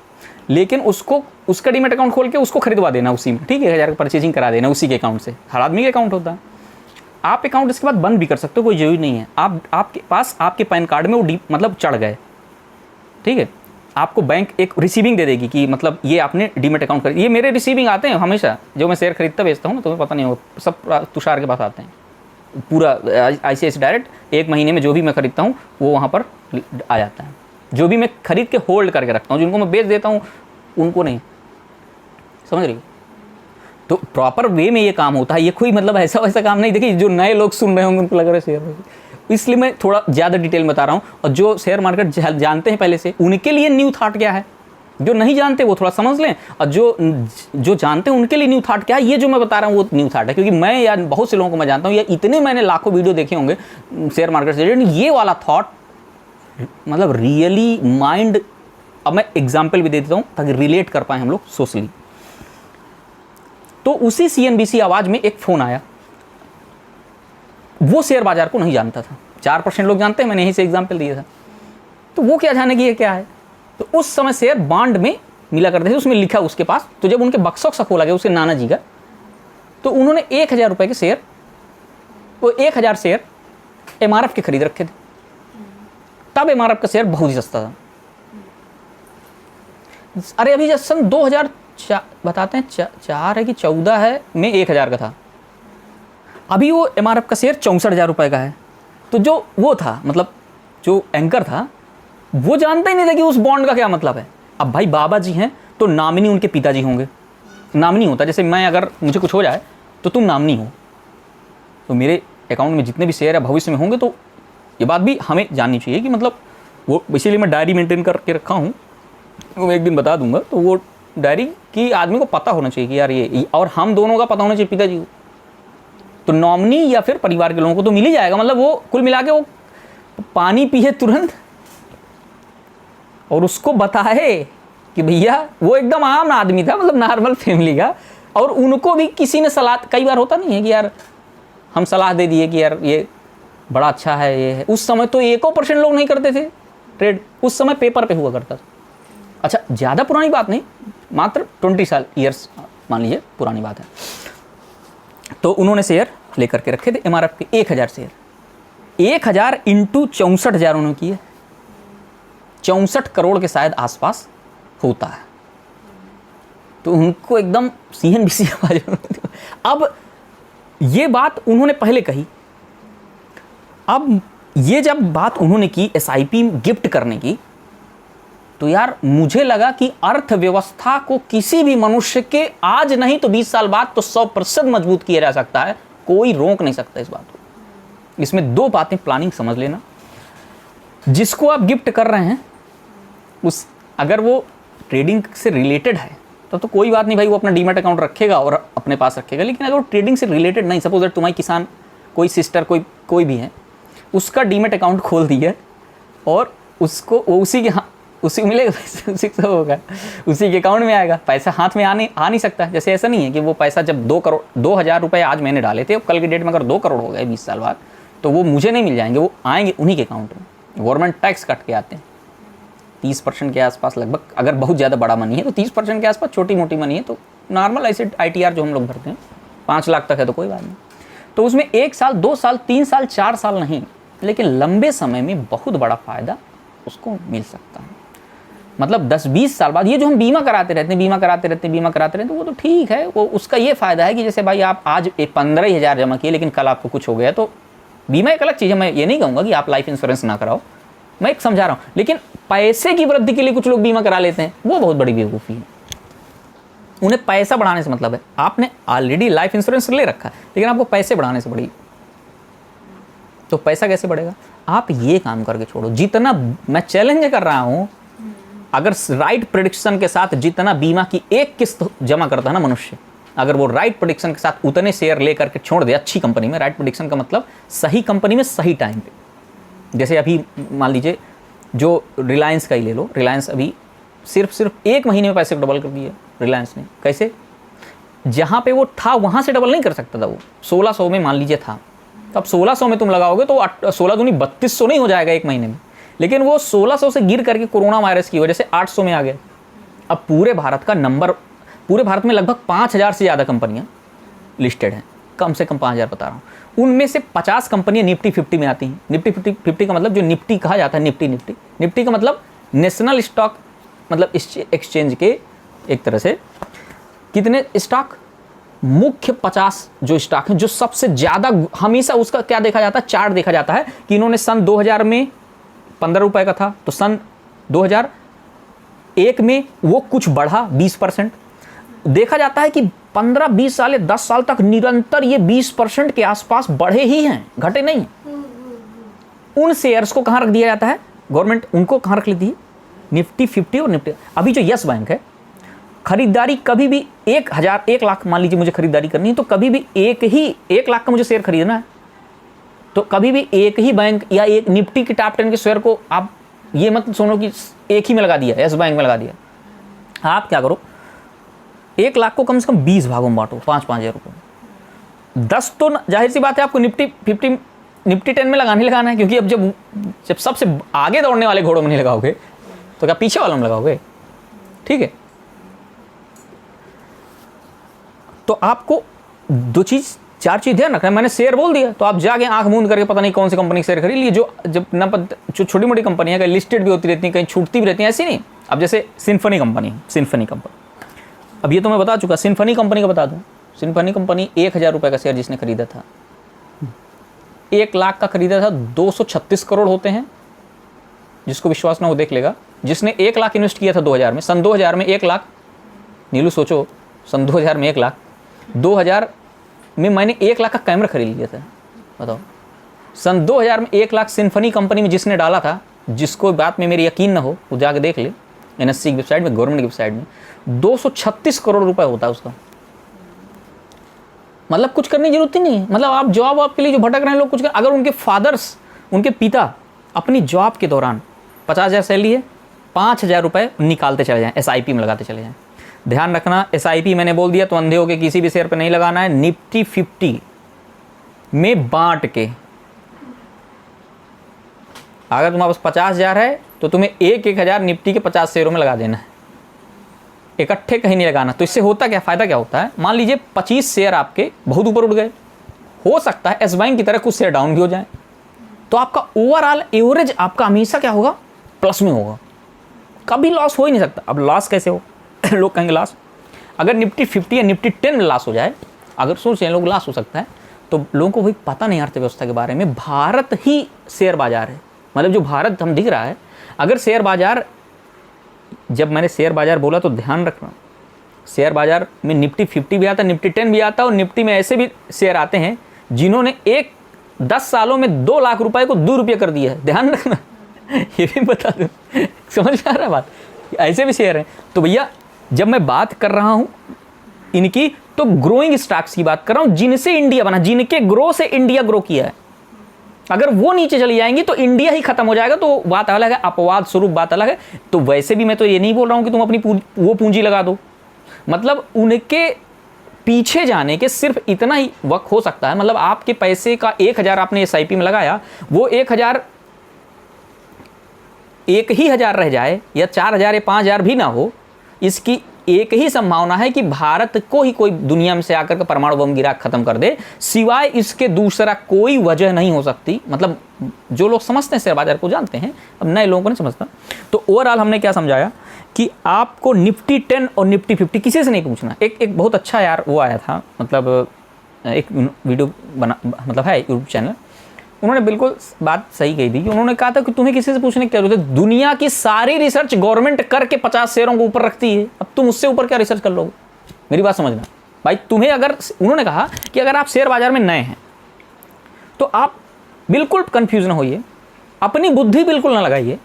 लेकिन उसको उसका डीमैट अकाउंट खोल के उसको खरीदवा देना उसी में, ठीक है, 1000 का परचेजिंग करा देना उसी के अकाउंट से। हर आदमी का अकाउंट होता है। आप अकाउंट इसके बाद बंद भी कर सकते हो, कोई जरूरी नहीं है। आपके पास आपके पैन कार्ड में वो मतलब चढ़ गए, ठीक है, आपको बैंक एक रिसीविंग दे देगी कि मतलब ये आपने डीमैट अकाउंट कर। ये मेरे रिसीविंग आते हैं हमेशा, जो मैं शेयर खरीदता बेचता हूँ ना, तुम्हें पता नहीं होगा, सब तुषार के पास आते हैं पूरा ICICI डायरेक्ट। एक महीने में जो भी मैं खरीदता हूँ वो वहाँ पर आ जाता है। जो भी मैं खरीद के होल्ड करके रखता हूँ, जिनको मैं बेच देता हूँ उनको नहीं, समझ रही। तो प्रॉपर वे में ये काम होता है, ये कोई मतलब ऐसा वैसा काम नहीं। देखिए जो नए लोग सुन रहे होंगे उनको लग रहा है शेयर, इसलिए मैं थोड़ा ज़्यादा डिटेल बता रहा हूँ। और जो शेयर मार्केट जानते हैं पहले से, उनके लिए न्यू थॉट क्या है, जो नहीं जानते वो थोड़ा समझ लें, और जो जानते हैं उनके लिए न्यू थॉट क्या है, ये जो मैं बता रहा हूँ वो न्यू थॉट है। क्योंकि मैं या बहुत से लोगों को मैं जानता हूँ, या इतने मैंने लाखों वीडियो देखे होंगे शेयर मार्केट से, ये वाला थॉट मतलब रियली माइंड। अब मैं एग्जाम्पल भी दे देता हूँ ताकि रिलेट कर पाए हम लोग सोशली। तो उसी CNBC आवाज़ में एक फ़ोन आया, वो शेयर बाजार को नहीं जानता था। 4% लोग जानते हैं, मैंने यहीं से एग्जाम्पल दिया था। तो वो क्या जाने की ये क्या है। तो उस समय शेयर बॉन्ड में मिला करते थे, उसमें लिखा उसके पास। तो जब उनके बक्सों सा खोला गया उसके नाना जी का, तो उन्होंने 1000 रुपये के शेयर, वो 1000 शेयर MRF के खरीद रखे थे। तब MRF का शेयर बहुत ही सस्ता था। अरे अभी जब सन 2000 बताते हैं 4 है कि 14 है में 1000 का था। अभी वो MRF का शेयर 64,000 रुपये का है। तो जो वो था, मतलब जो एंकर था, वो जानता ही नहीं था कि उस बॉन्ड का क्या मतलब है। अब भाई बाबा जी हैं तो नामिनी उनके पिताजी होंगे। नामिनी होता, जैसे मैं, अगर मुझे कुछ हो जाए तो तुम नामिनी हो, तो मेरे अकाउंट में जितने भी शेयर है भविष्य में होंगे। तो ये बात भी हमें जाननी चाहिए कि मतलब वो, इसीलिए मैं डायरी मेंटेन करके रखा हूँ, वो मैं एक दिन बता दूंगा। तो वो डायरी की आदमी को पता होना चाहिए कि यार ये, और हम दोनों का पता होना चाहिए पिताजी को। तो नॉमिनी या फिर परिवार के लोगों को तो मिल ही जाएगा। मतलब वो कुल मिला के वो पानी पिए तुरंत और उसको बताए कि भैया, वो एकदम आम आदमी था, मतलब नॉर्मल फैमिली का, और उनको भी किसी ने सलाह, कई बार होता नहीं है कि यार हम सलाह दे दिए कि यार ये बड़ा अच्छा है, ये है। उस समय तो 1% लोग नहीं करते थे ट्रेड, उस समय पेपर पे हुआ करता था। अच्छा, ज़्यादा पुरानी बात नहीं, मात्र 20 साल ईयर्स मान लीजिए पुरानी बात है। तो उन्होंने शेयर लेकर के रखे थे MRF के 1000 शेयर। 1000 इंटू 64,000 उन्होंने किए, 64 करोड़ के शायद आसपास होता है। तो उनको एकदम CNBC अब ये बात उन्होंने पहले कही। अब ये जब बात उन्होंने की SIP गिफ्ट करने की, तो यार मुझे लगा कि अर्थव्यवस्था को किसी भी मनुष्य के आज नहीं तो 20 साल बाद तो 100% मजबूत किया जा सकता है। कोई रोक नहीं सकता इस बात को। इसमें 2 बातें प्लानिंग समझ लेना। जिसको आप गिफ्ट कर रहे हैं, उस अगर वो ट्रेडिंग से रिलेटेड है तो कोई बात नहीं भाई, वो अपना डीमैट अकाउंट रखेगा और अपने पास रखेगा। लेकिन अगर वो ट्रेडिंग से रिलेटेड नहीं, सपोज दैट तुम्हारी किसान कोई सिस्टर कोई भी है, उसका डीमैट अकाउंट खोल दिया और उसको वो उसी को मिलेगा, उसी को होगा, उसी के अकाउंट में आएगा पैसा, हाथ में आ नहीं सकता। जैसे ऐसा नहीं है कि वो पैसा जब 2,000 रुपये आज मैंने डाले थे, कल के डेट में अगर 2 करोड़ हो गए 20 साल बाद, तो वो मुझे नहीं मिल जाएंगे, वो आएंगे उन्हीं के अकाउंट में। गवर्नमेंट टैक्स कट के आते हैं 30% के आसपास लगभग। अगर बहुत ज़्यादा बड़ा मनी है तो 30% के आसपास, छोटी मोटी मनी है तो नॉर्मल ऐसे ITR जो हम लोग भरते हैं 5 लाख तक है तो कोई बात नहीं। तो उसमें 1 साल 2 साल 3 साल 4 साल नहीं, लेकिन लंबे समय में बहुत बड़ा फ़ायदा उसको मिल सकता है। मतलब 10-20 साल बाद ये जो हम बीमा कराते रहते हैं, तो वो तो ठीक है, वो उसका ये फ़ायदा है कि जैसे भाई आप आज 15,000 जमा किए लेकिन कल आपको कुछ हो गया, तो बीमा एक अलग चीज़ है। मैं ये नहीं कहूँगा कि आप लाइफ इंश्योरेंस ना कराओ, मैं एक समझा रहा हूँ। लेकिन पैसे की वृद्धि के लिए कुछ लोग बीमा करा लेते हैं, वो बहुत बड़ी बेवकूफ़ी है। उन्हें पैसा बढ़ाने से मतलब है, आपने ऑलरेडी लाइफ इंश्योरेंस ले रखा है लेकिन आपको पैसे बढ़ाने से बढ़ी, तो पैसा कैसे बढ़ेगा? आप ये काम करके छोड़ो। जितना मैं चैलेंज कर रहा हूँ, अगर राइट प्रेडिक्शन के साथ जितना बीमा की एक किस्त जमा करता है ना मनुष्य, अगर वो राइट प्रेडिक्शन के साथ उतने शेयर लेकर के छोड़ दे अच्छी कंपनी में, राइट प्रेडिक्शन का मतलब सही कंपनी में सही टाइम पे। जैसे अभी मान लीजिए जो रिलायंस का ही ले लो, रिलायंस अभी सिर्फ 1 महीने में पैसे डबल कर दिए रिलायंस ने। कैसे? जहाँ पे वो था वहाँ से डबल नहीं कर सकता था वो। 1600 में मान लीजिए था, तो अब 1600 में तुम लगाओगे तो 16 दूनी 3200 नहीं हो जाएगा 1 महीने में, लेकिन वो 1600 से गिर करके कोरोना वायरस की वजह से 800 में आ गया। अब पूरे भारत का नंबर, पूरे भारत में लगभग 5000 से ज़्यादा कंपनियां लिस्टेड हैं, कम से कम 5000 बता रहा हूँ। उनमें से 50 कंपनियां निफ्टी 50 में आती हैं। निफ्टी 50 का मतलब जो निफ्टी कहा जाता है, निफ्टी का मतलब नेशनल स्टॉक, मतलब एक्सचेंज के एक तरह से कितने स्टॉक, मुख्य 50 जो स्टॉक हैं जो सबसे ज़्यादा, हमेशा उसका क्या देखा जाता है, चार्ट देखा जाता है कि इन्होंने सन 2000 में 15 रुपये का था तो सन 2001 में वो कुछ बढ़ा 20%। देखा जाता है कि 15-20 साल या 10 साल तक निरंतर ये 20% के आसपास बढ़े ही हैं, घटे नहीं। उन शेयर्स को कहाँ रख दिया जाता है, गवर्नमेंट उनको कहाँ रख लेती है, निफ्टी 50 और निफ्टी। अभी जो यस बैंक है, खरीदारी कभी भी 1 लाख मान लीजिए मुझे खरीदारी करनी है, तो कभी भी 1 लाख का मुझे शेयर खरीदना है, तो कभी भी एक ही बैंक या एक निफ्टी के टॉप 10 के शेयर को आप ये मत सुनो कि एक ही में लगा दिया, यस बैंक में लगा दिया। आप क्या करो, 1 लाख को कम से कम 20 भागों में बांटो, 5-5 हज़ार रुपये। 10 तो जाहिर सी बात है आपको निफ्टी 50 निफ्टी 10 में लगाना है, क्योंकि अब जब सबसे आगे दौड़ने वाले घोड़ों में नहीं लगाओगे तो क्या पीछे वालों में लगाओगे? ठीक है, तो आपको 4 चीज़ ध्यान रखना है। मैंने शेयर बोल दिया तो आप जाके आंख मूंद करके पता नहीं कौन सी कंपनी शेयर खरीद लिए, जो छोटी मोटी कंपनियां कहीं लिस्टेड भी होती रहती हैं, कहीं छूटती भी रहती हैं, ऐसी नहीं। अब जैसे सिम्फनी कंपनी, अब ये तो मैं बता चुका, सिम्फनी कंपनी का बता दूं। सिम्फनी कंपनी 1000 रुपये का शेयर जिसने खरीदा था, 1 लाख का खरीदा था, 236 करोड़ होते हैं। जिसको विश्वास ना हो देख लेगा। जिसने 1 लाख इन्वेस्ट किया था 2000 में, सन 2000 में 1 लाख, नीलू सोचो, सन 2000 में 1 लाख, 2000 में मैंने 1 लाख का कैमरा खरीद लिया था, बताओ। सन 2000 में 1 लाख सिम्फनी कंपनी में जिसने डाला था, जिसको बात में मेरी यकीन ना हो वो जाके देख ले, NSE की वेबसाइट में, गवर्नमेंट की वेबसाइट में 236 करोड़ रुपए होता है उसका। मतलब कुछ करने की जरूरत ही नहीं है। मतलब आप जॉब आपके लिए जो भटक रहे हैं लोग, कुछ कर, अगर उनके फादर्स, उनके पिता अपनी जॉब के दौरान 50,000 सैलरी है, 5,000 रुपये निकालते चले जाएं, SIP में लगाते चले जाएं। ध्यान रखना, SIP मैंने बोल दिया तो अंधे होके किसी भी शेयर पे नहीं लगाना है, निफ्टी 50 में बांट के। अगर तुम्हारे पास 50,000 है तो तुम्हें 1,000 निफ्टी के 50 शेयरों में लगा देना है, इकट्ठे कहीं नहीं लगाना। तो इससे होता क्या, फायदा क्या होता है, मान लीजिए 25 शेयर आपके बहुत ऊपर उठ गए, हो सकता है एस बैंक की तरह कुछ शेयर डाउन भी हो जाए, तो आपका ओवरऑल एवरेज आपका हमेशा क्या होगा, प्लस में होगा, कभी लॉस हो ही नहीं सकता। अब लॉस कैसे हो लोग कहेंगे लॉस, अगर निफ्टी 50 या निफ्टी 10 में लॉस हो जाए, अगर सोचें लोग लॉस हो सकता है, तो लोगों को भाई पता नहीं अर्थव्यवस्था के बारे में। भारत ही शेयर बाजार है, मतलब जो भारत हम दिख रहा है, अगर शेयर बाजार, जब मैंने शेयर बाजार बोला तो ध्यान रखना, शेयर बाजार में निफ्टी 50 भी आता है, निफ्टी 10 भी आता है, और निफ्टी में ऐसे भी शेयर आते हैं जिन्होंने 10 सालों में 2 लाख रुपए को 2 रुपये कर दिया है, ध्यान रखना ये भी बता दूँ समझ में आ रहा है बात, ऐसे भी शेयर हैं। तो भैया जब मैं बात कर रहा हूँ इनकी, तो ग्रोइंग स्टॉक्स की बात कर रहा हूँ, जिनसे इंडिया बना, जिनके ग्रो से इंडिया ग्रो किया है। अगर वो नीचे चली जाएंगी तो इंडिया ही खत्म हो जाएगा, तो बात अलग है, अपवाद स्वरूप बात अलग है। तो वैसे भी मैं तो ये नहीं बोल रहा हूँ कि तुम अपनी वो पूंजी लगा दो, मतलब उनके पीछे जाने के सिर्फ इतना ही वक्त हो सकता है। मतलब आपके पैसे का 1,000 आपने SIP में लगाया, वो 1,000 1,000 रह जाए, या 4,000 या 5,000 भी ना हो, इसकी एक ही संभावना है कि भारत को ही कोई दुनिया में से आकर के परमाणु बम गिरा खत्म कर दे, सिवाय इसके दूसरा कोई वजह नहीं हो सकती। मतलब जो लोग समझते हैं शेयर बाजार को जानते हैं, अब नए लोगों को नहीं समझता। तो ओवरऑल हमने क्या समझाया कि आपको निफ्टी 10 और निफ्टी 50 किसी से नहीं पूछना। एक बहुत अच्छा यार वो आया था, मतलब एक वीडियो बना, मतलब है यूट्यूब चैनल, उन्होंने बिल्कुल बात सही कही थी कि उन्होंने कहा था कि तुम्हें किसी से पूछने की क्या जरूरत है, दुनिया की सारी रिसर्च गवर्नमेंट करके 50 शेयरों को ऊपर रखती है, अब तुम उससे ऊपर क्या रिसर्च कर लोगे। मेरी बात समझना भाई, तुम्हें अगर, उन्होंने कहा कि अगर आप शेयर बाजार में नए हैं तो आप बिल्कुल कंफ्यूज ना होइए, अपनी बुद्धि बिल्कुल ना लगाइए,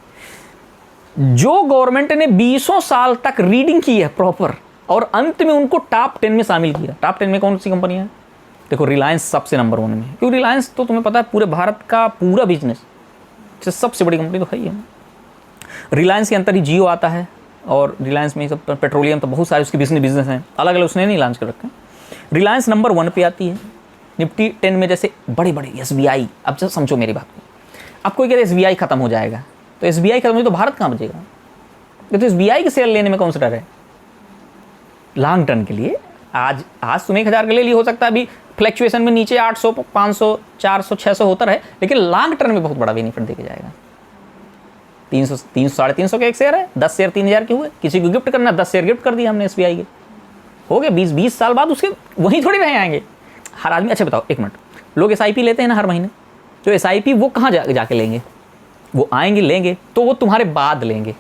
जो गवर्नमेंट ने 20 साल तक रीडिंग की है प्रॉपर और अंत में उनको टॉप 10 में शामिल किया। टॉप 10 में कौन सी कंपनियां हैं? देखो रिलायंस सबसे नंबर 1 में है, क्योंकि रिलायंस तो तुम्हें पता है पूरे भारत का पूरा बिजनेस सबसे बड़ी कंपनी तो है ही है। रिलायंस के अंदर ही जियो आता है और रिलायंस में सब पेट्रोलियम तो बहुत सारे उसके बिजनेस हैं, अलग अलग उसने नहीं लॉन्च कर रखे हैं। रिलायंस नंबर 1 पे आती है निफ्टी 10 में। जैसे बड़े बड़े SBI, अब जब समझो मेरी बात को, अब कोई कहते SBI खत्म हो जाएगा, तो SBI खत्म हो तो भारत कहाँ बचेगा? तो SBI के शेयर लेने में कौन सा डर है? लॉन्ग टर्म के लिए आज तुम 1000 के ले लिए, हो सकता है अभी फ्लैक्चुएशन में नीचे 800 500 400 600 होता रहे, लेकिन लॉन्ग टर्म में बहुत बड़ा बेनिफिट देके जाएगा। 300 300 का एक शेयर है, 10 शेयर 3000 के हुए, किसी को गिफ्ट करना 10 शेयर गिफ्ट कर दिया हमने SBI के, हो गए 20 साल बाद उसके वहीं थोड़ी रहे आएंगे हर आदमी। अच्छा बताओ एक मिनट, लोग SIP लेते हैं ना हर महीने, तो SIP वो कहाँ जाके लेंगे? वो आएंगे लेंगे तो वो तुम्हारे बाद लेंगे,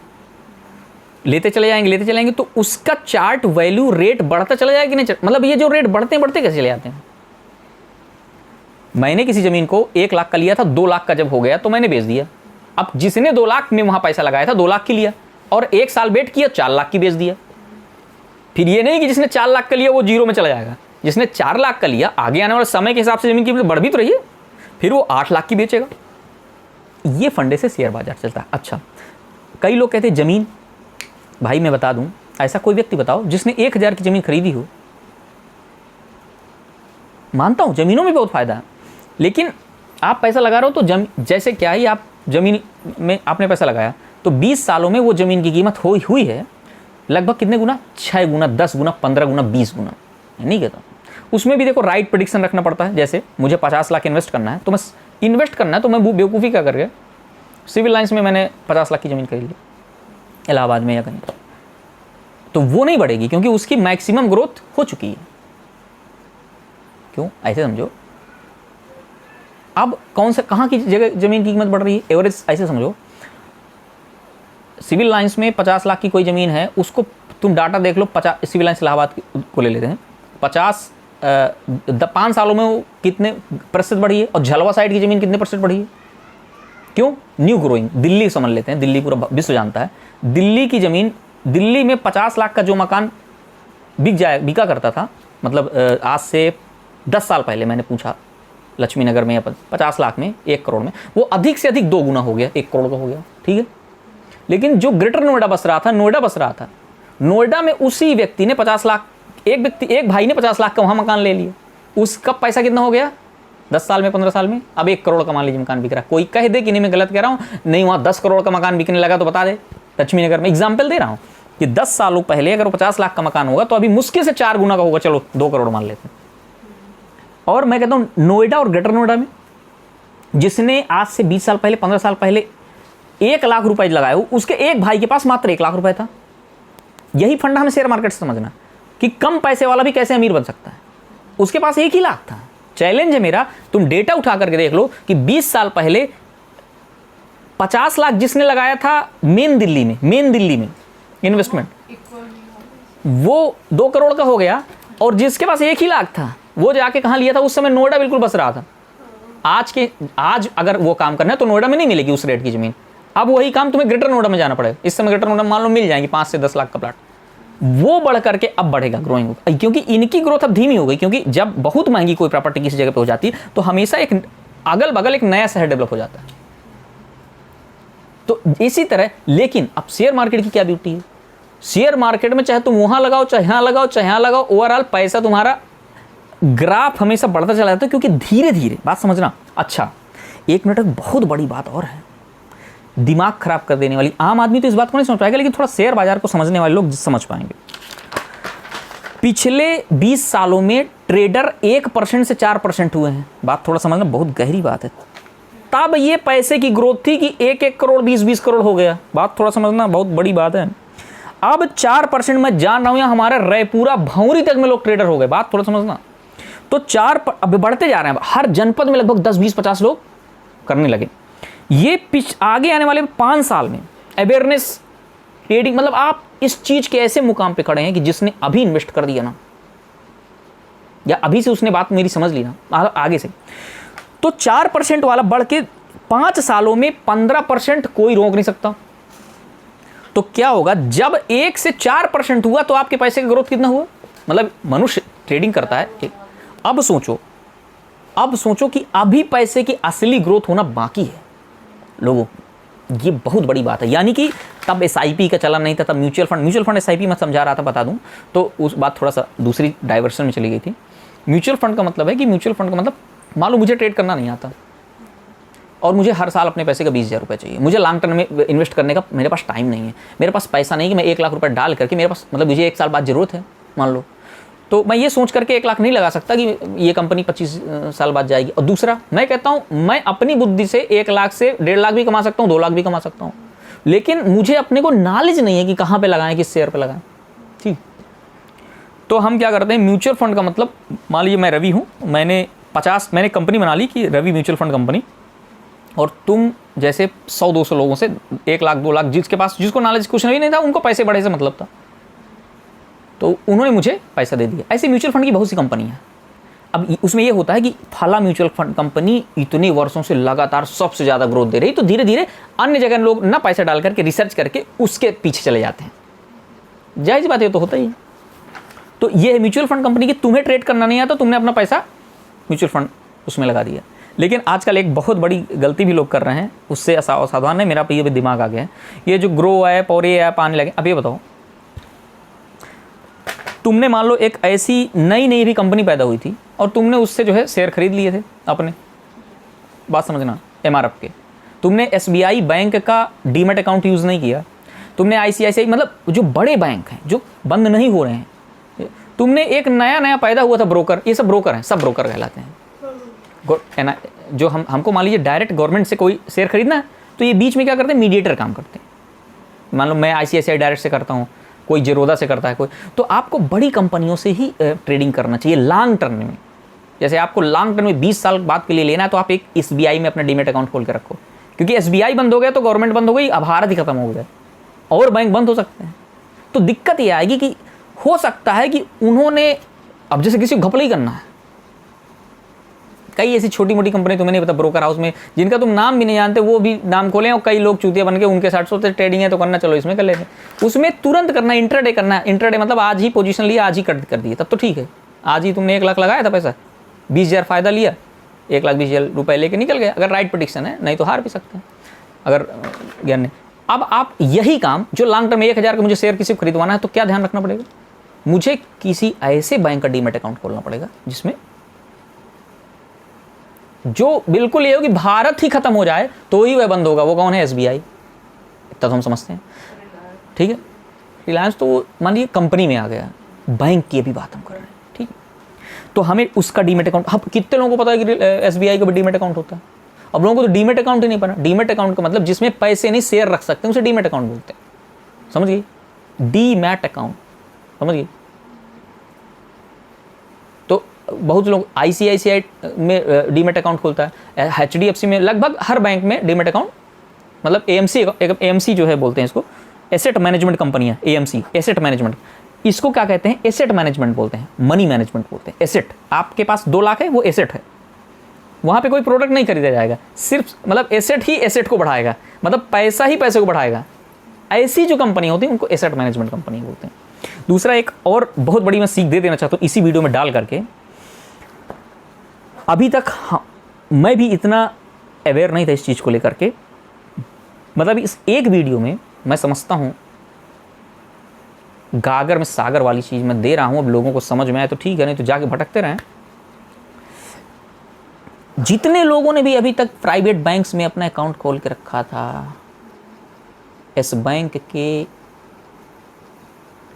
लेते चले जाएंगे तो उसका चार्ट वैल्यू रेट बढ़ता चला जाएगा कि नहीं? मतलब ये जो रेट बढ़ते कैसे चले जाते हैं? मैंने किसी ज़मीन को 1 लाख का लिया था, 2 लाख का जब हो गया तो मैंने बेच दिया। अब जिसने 2 लाख में वहाँ पैसा लगाया था 2 लाख की लिया और 1 साल वेट किया 4 लाख की बेच दिया। फिर ये नहीं कि जिसने 4 लाख का लिया वो जीरो में चला जाएगा। जिसने 4 लाख का लिया आगे आने वाले समय के हिसाब से ज़मीन की कीमत बढ़ भी तो रही है, फिर वो 8 लाख की बेचेगा। ये फंडे से शेयर बाजार चलता है। अच्छा, कई लोग कहते हैं ज़मीन, भाई मैं बता दूं, ऐसा कोई व्यक्ति बताओ जिसने 1000 की ज़मीन खरीदी हो। मानता हूं ज़मीनों में बहुत फ़ायदा है, लेकिन आप पैसा लगा रहे हो तो जैसे क्या ही आप ज़मीन में आपने पैसा लगाया तो 20 सालों में वो ज़मीन की कीमत हुई है लगभग कितने गुना? 6 गुना, 10 गुना, 15 गुना, 20 गुना। नहीं कहता, उसमें भी देखो राइट प्रेडिक्शन रखना पड़ता है। जैसे मुझे 50 लाख इन्वेस्ट करना है, तो मैं इन्वेस्ट करना है तो मैं बेवकूफ़ी क्या कर गया, सिविल लाइन्स में मैंने 50 लाख की ज़मीन खरीद ली इलाहाबाद में या कहीं, तो वो नहीं बढ़ेगी क्योंकि उसकी मैक्सिमम ग्रोथ हो चुकी है। क्यों? ऐसे समझो, अब कौन सा कहाँ की जगह ज़मीन की कीमत बढ़ रही है? एवरेज ऐसे समझो, सिविल लाइन्स में 50 लाख की कोई ज़मीन है, उसको तुम डाटा देख लो, 50 सिविल लाइन्स इलाहाबाद को ले लेते हैं, 5 सालों में वो कितने प्रतिशत बढ़ी है, और झलवा साइड की ज़मीन कितने प्रतिशत बढ़ी है? क्यों? New growing. दिल्ली समझ लेते हैं, दिल्ली पूरा विश्व जानता है, दिल्ली की ज़मीन, दिल्ली में 50 लाख का जो मकान बिका करता था, मतलब आज से 10 साल पहले मैंने पूछा लक्ष्मी नगर में या 50 लाख में, 1 करोड़ में, वो अधिक से अधिक 2 गुना हो गया, 1 करोड़ का हो गया। ठीक है, लेकिन जो ग्रेटर नोएडा बस रहा था, नोएडा में उसी व्यक्ति ने 50 लाख, एक भाई ने 50 लाख का वहाँ मकान ले लिया, उसका पैसा कितना हो गया 10 साल में, 15 साल में? अब 1 करोड़ का मान लीजिए मकान बिक रहा है। कोई कह दे कि नहीं मैं गलत कह रहा हूँ, नहीं वहाँ 10 करोड़ का मकान बिकने लगा तो बता दे। लक्ष्मी नगर में एग्जाम्पल दे रहा हूँ कि 10 सालों पहले अगर वो 50 लाख का मकान होगा तो अभी मुश्किल से 4 गुना का होगा, चलो 2 करोड़ मान लेते हैं। और मैं कहता हूँ नोएडा और ग्रेटर नोएडा में जिसने आज से 20 साल पहले, 15 साल पहले 1 लाख रुपए लगाए हो, उसके एक भाई के पास मात्र 1 लाख रुपए था। यही फंडा हमें शेयर मार्केट से समझना कि कम पैसे वाला भी कैसे अमीर बन सकता है। उसके पास 1 ही लाख था। चैलेंज है मेरा, तुम डेटा उठा करके देख लो कि 20 साल पहले 50 लाख जिसने लगाया था मेन दिल्ली में इन्वेस्टमेंट, वो 2 करोड़ का हो गया, और जिसके पास 1 ही लाख था वो जाके कहाँ लिया था? उस समय नोएडा बिल्कुल बस रहा था। आज अगर वो काम करना है तो नोएडा में नहीं मिलेगी उस रेट की ज़मीन, अब वही काम तुम्हें ग्रेटर नोएडा में जाना पड़ेगा। इस समय ग्रेटर नोएडा मान लो मिल जाएंगी 5 से 10 लाख का प्लाट, वो बढ़ करके अब बढ़ेगा, ग्रोइंग होगा, क्योंकि इनकी ग्रोथ अब धीमी हो गई। क्योंकि जब बहुत महंगी कोई प्रॉपर्टी किसी जगह पे हो जाती है तो हमेशा एक अगल बगल एक नया शहर डेवलप हो जाता है। तो इसी तरह, लेकिन अब शेयर मार्केट की क्या ब्यूटी है, शेयर मार्केट में चाहे तुम वहां लगाओ, चाहे यहां लगाओ, चाहे यहां लगाओ, ओवरऑल पैसा तुम्हारा ग्राफ हमेशा बढ़ता चला जाता है, क्योंकि धीरे धीरे, बात समझना। अच्छा, 1 मिनट, बहुत बड़ी बात और है, दिमाग खराब कर देने वाली। आम आदमी तो इस बात को नहीं समझ पाएगा, लेकिन थोड़ा शेयर बाजार को समझने वाले लोग समझ पाएंगे। पिछले 20 सालों में ट्रेडर 1% से 4% हुए हैं। बात थोड़ा समझना, बहुत गहरी बात है। तब ये पैसे की ग्रोथ थी कि 1-1 करोड़ 20-20 करोड़ हो गया। बात थोड़ा समझना, बहुत बड़ी बात है। अब 4% मैं जान रहा हूं, यहाँ हमारे रायपुरा भौंरी तक में लोग ट्रेडर हो गए। बात थोड़ा समझना, तो 4 अब बढ़ते जा रहे हैं। हर जनपद में लगभग 10-20-50 लोग करने लगे। ये आगे आने वाले 5 साल में अवेयरनेस ट्रेडिंग, मतलब आप इस चीज के ऐसे मुकाम पे खड़े हैं कि जिसने अभी इन्वेस्ट कर दिया ना, या अभी से उसने बात मेरी समझ ली ना आगे से, तो 4% वाला बढ़ के 5 सालों में 15% कोई रोक नहीं सकता। तो क्या होगा, जब 1 से 4% हुआ तो आपके पैसे का ग्रोथ कितना हुआ? मतलब मनुष्य ट्रेडिंग करता है। अब सोचो कि अभी पैसे की असली ग्रोथ होना बाकी है लोगों, ये बहुत बड़ी बात है। यानी कि तब SIP का चलन नहीं था, तब म्यूचुअल फंड SIP मैं समझा रहा था, बता दूं तो उस बात थोड़ा सा दूसरी डाइवर्शन में चली गई थी। म्यूचुअल फंड का मतलब है कि म्यूचुअल फंड का मतलब, मान लो मुझे ट्रेड करना नहीं आता और मुझे हर साल अपने पैसे का 20,000 रुपये चाहिए, मुझे लॉन्ग टर्म में इन्वेस्ट करने का मेरे पास टाइम नहीं है, मेरे पास पैसा नहीं कि मैं 1 लाख रुपये डाल करके, मेरे पास मतलब मुझे 1 साल बाद ज़रूरत है मान लो, तो मैं ये सोच करके 1 लाख नहीं लगा सकता कि ये कंपनी 25 साल बाद जाएगी। और दूसरा, मैं कहता हूँ मैं अपनी बुद्धि से 1 लाख से 1.5 लाख भी कमा सकता हूँ, 2 लाख भी कमा सकता हूँ, लेकिन मुझे अपने को नॉलेज नहीं है कि कहाँ पे लगाएं, किस शेयर पे लगाएं। ठीक, तो हम क्या करते हैं, म्यूचुअल फंड का मतलब, मान लीजिए मैं रवि हूँ, मैंने कंपनी बना ली कि रवि म्यूचुअल फंड कंपनी, और तुम जैसे 100-200 लोगों से 1 लाख 2 लाख, जिसको नॉलेज कुछ नहीं था, उनको पैसे बढ़े से मतलब था, तो उन्होंने मुझे पैसा दे दिया। ऐसे म्यूचुअल फंड की बहुत सी कंपनी है। अब उसमें ये होता है कि फला म्यूचुअल फंड कंपनी इतने वर्षों से लगातार सबसे ज़्यादा ग्रोथ दे रही, तो धीरे धीरे अन्य जगह लोग ना पैसा डाल करके रिसर्च करके उसके पीछे चले जाते हैं। जायज़ बात है, तो होता ही। तो ये है म्यूचुअल फंड कंपनी की, तुम्हें ट्रेड करना नहीं आता, तुमने अपना पैसा म्यूचुअल फंड उसमें लगा दिया। लेकिन आजकल एक बहुत बड़ी गलती भी लोग कर रहे हैं, उससे असावधान है, मेरा ये भी दिमाग आ गया है। ये जो ग्रो ऐप और ये ऐप आने लगे, अब ये बताओ, तुमने मान लो एक ऐसी नई भी कंपनी पैदा हुई थी और तुमने उससे जो है शेयर खरीद लिए थे अपने, बात समझना, MRF के। तुमने SBI बैंक का डीमैट अकाउंट यूज़ नहीं किया, तुमने ICICI, मतलब जो बड़े बैंक हैं जो बंद नहीं हो रहे हैं, तुमने एक नया पैदा हुआ था ब्रोकर, ये सब ब्रोकर हैं, सब ब्रोकर कहलाते हैं। जो हमको मान लीजिए डायरेक्ट गवर्नमेंट से कोई शेयर खरीदना है, तो ये बीच में क्या करते हैं, मीडिएटर काम करते हैं। मान लो मैं ICICI डायरेक्ट से करता हूँ, कोई जीरोधा से करता है कोई, तो आपको बड़ी कंपनियों से ही ट्रेडिंग करना चाहिए लॉन्ग टर्म में। जैसे आपको लॉन्ग टर्म में 20 साल बाद के लिए लेना है, तो आप एक SBI में अपना डीमैट अकाउंट खोल के रखो, क्योंकि SBI बंद हो गया तो गवर्नमेंट बंद हो गई, अब भारत ही खत्म हो गया और बैंक बंद हो सकते हैं। तो दिक्कत ये आएगी कि हो सकता है कि उन्होंने, अब जैसे किसी को घपला ही करना है, कई ऐसी छोटी मोटी कंपनी, तुम्हें नहीं पता, ब्रोकर हाउस में जिनका तुम नाम भी नहीं जानते, वो भी नाम खोलें और कई लोग चूतिया बन के उनके साथ सोचते ट्रेडिंग है तो करना, चलो इसमें कर लेते हैं। उसमें तुरंत करना, इंट्राडे करना। इंट्राडे मतलब आज ही पोजीशन लिया, आज ही कर दिए, तब तो ठीक है। आज ही तुमने 1 लाख लगाया था पैसा, 20,000 फ़ायदा लिया, 1,20,000 रुपये लेके निकल गए, अगर राइट प्रेडिक्शन है, नहीं तो हार भी सकते हैं अगर ज्ञान नहीं। अब आप यही काम जो लॉन्ग टर्म में 1,000 का मुझे शेयर किसी को खरीदवाना है, तो क्या ध्यान रखना पड़ेगा, मुझे किसी ऐसे बैंक का डीमैट अकाउंट खोलना पड़ेगा जिसमें जो बिल्कुल ये हो कि भारत ही खत्म हो जाए तो ही वह बंद होगा। वो कौन है, SBI, इतना तो हम समझते हैं, ठीक है। रिलायंस तो मान लीजिए कंपनी में आ गया, बैंक की भी बात हम कर रहे हैं, ठीक है। तो हमें उसका डीमैट अकाउंट, हम कितने लोगों को पता है कि SBI का भी डीमैट अकाउंट होता है। अब लोगों को तो डीमैट अकाउंट ही नहीं पता। डीमैट अकाउंट का मतलब जिसमें पैसे नहीं, शेयर रख सकते हैं, उसे डीमैट अकाउंट बोलते हैं, समझ गई, डीमैट अकाउंट, समझ गई। तो बहुत लोग ICICI में डीमैट अकाउंट खोलता है, HDFC में, लगभग हर बैंक में डीमैट अकाउंट, मतलब AMC जो है बोलते हैं इसको, एसेट मैनेजमेंट कंपनी है, AMC, एसेट मैनेजमेंट। इसको क्या कहते हैं, एसेट मैनेजमेंट बोलते हैं, मनी मैनेजमेंट बोलते हैं। एसेट, आपके पास 2 लाख है, वो एसेट है, वहाँ पे कोई प्रोडक्ट नहीं खरीदा जाएगा, सिर्फ मतलब एसेट ही एसेट को बढ़ाएगा, मतलब पैसा ही पैसे को बढ़ाएगा। ऐसी जो कंपनी होती है उनको एसेट मैनेजमेंट कंपनी बोलते हैं। दूसरा एक और बहुत बड़ी मैं सीख दे देना चाहता हूँ इसी वीडियो में डाल करके। अभी तक मैं भी इतना अवेयर नहीं था इस चीज़ को लेकर के, मतलब इस एक वीडियो में मैं समझता हूँ गागर में सागर वाली चीज़ मैं दे रहा हूँ। अब लोगों को समझ में आए तो ठीक है, नहीं तो जाके भटकते रहें। जितने लोगों ने भी अभी तक प्राइवेट बैंक्स में अपना अकाउंट खोल के रखा था, इस बैंक के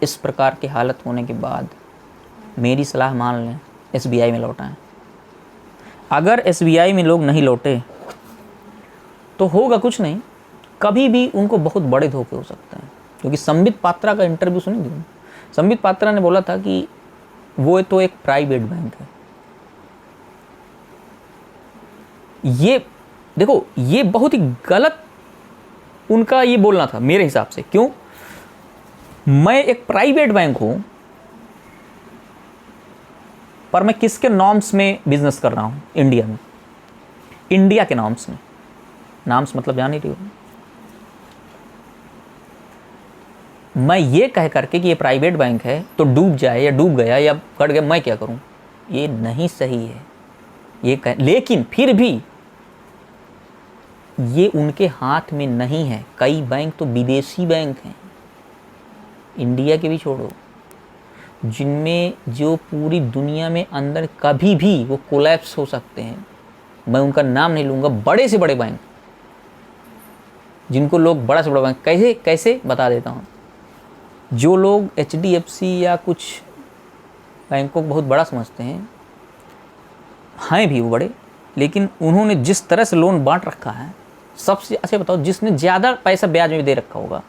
इस प्रकार की हालत होने के बाद मेरी सलाह मान लें, SBI में लौटाएं। अगर SBI में लोग नहीं लौटे तो होगा कुछ नहीं, कभी भी उनको बहुत बड़े धोखे हो सकते हैं। क्योंकि संबित पात्रा का इंटरव्यू सुनिए, संबित पात्रा ने बोला था कि वो तो एक प्राइवेट बैंक है। ये देखो, ये बहुत ही गलत उनका ये बोलना था मेरे हिसाब से। क्यों? मैं एक प्राइवेट बैंक हूं, पर मैं किसके नॉर्म्स में बिजनेस कर रहा हूं? इंडिया में, इंडिया के नॉर्म्स में। नॉर्म्स मतलब जान ही रही हो, मैं ये कह करके कि ये प्राइवेट बैंक है तो डूब जाए या डूब गया या कट गया, मैं क्या करूं, ये नहीं सही है ये कह। लेकिन फिर भी ये उनके हाथ में नहीं है। कई बैंक तो विदेशी बैंक हैं, इंडिया के भी छोड़ो, जिनमें जो पूरी दुनिया में अंदर कभी भी वो कोलैप्स हो सकते हैं। मैं उनका नाम नहीं लूँगा, बड़े से बड़े बैंक जिनको लोग बड़ा से बड़ा बैंक कैसे कैसे बता देता हूँ। जो लोग HDFC या कुछ बैंकों को बहुत बड़ा समझते हैं भी वो बड़े, लेकिन उन्होंने जिस तरह से लोन बांट रखा है, सबसे अच्छा बताओ जिसने ज़्यादा पैसा ब्याज में दे रखा होगा,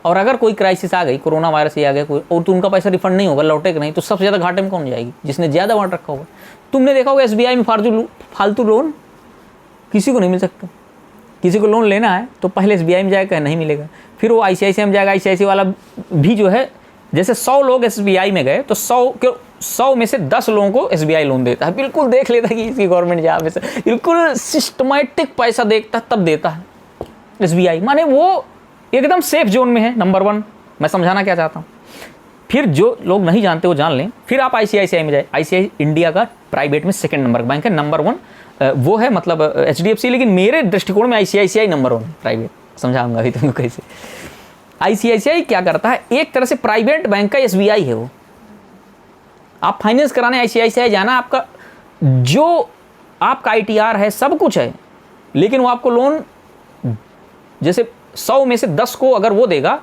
और अगर कोई क्राइसिस आ गई, कोरोना वायरस ये आ गया कोई, और तो उनका पैसा रिफंड नहीं होगा, लौटेगा नहीं, तो सबसे ज़्यादा घाटे में कौन जाएगी? जिसने ज़्यादा बांट रखा होगा। तुमने देखा होगा SBI में फालतू लोन किसी को नहीं मिल सकता। किसी को लोन लेना है तो पहले SBI में जाएगा, नहीं मिलेगा, फिर वो ICICI में जाएगा। ICICI वाला भी जो है, जैसे 100 लोग SBI में गए तो 100 में से 10 लोगों को SBI लोन देता है। बिल्कुल देख लेता है कि इसकी गवर्नमेंट जहाँ पे से बिल्कुल सिस्टमैटिक पैसा देखता है तब देता है SBI, माने वो एकदम सेफ जोन में है। नंबर 1 मैं समझाना क्या चाहता हूँ। फिर जो लोग नहीं जानते वो जान लें, फिर आप ICICI में जाए। ICICI इंडिया का प्राइवेट में 2nd नंबर का बैंक है। नंबर 1 वो है मतलब HDFC, लेकिन मेरे दृष्टिकोण में ICICI नंबर 1 प्राइवेट। समझाऊंगा अभी तुमको कैसे। ICICI क्या करता है, एक तरह से प्राइवेट बैंक का SBI है वो। आप फाइनेंस कराने ICICI जाना, आपका जो आपका ITR है सब कुछ है, लेकिन वो आपको लोन जैसे 100 में से 10 को अगर वो देगा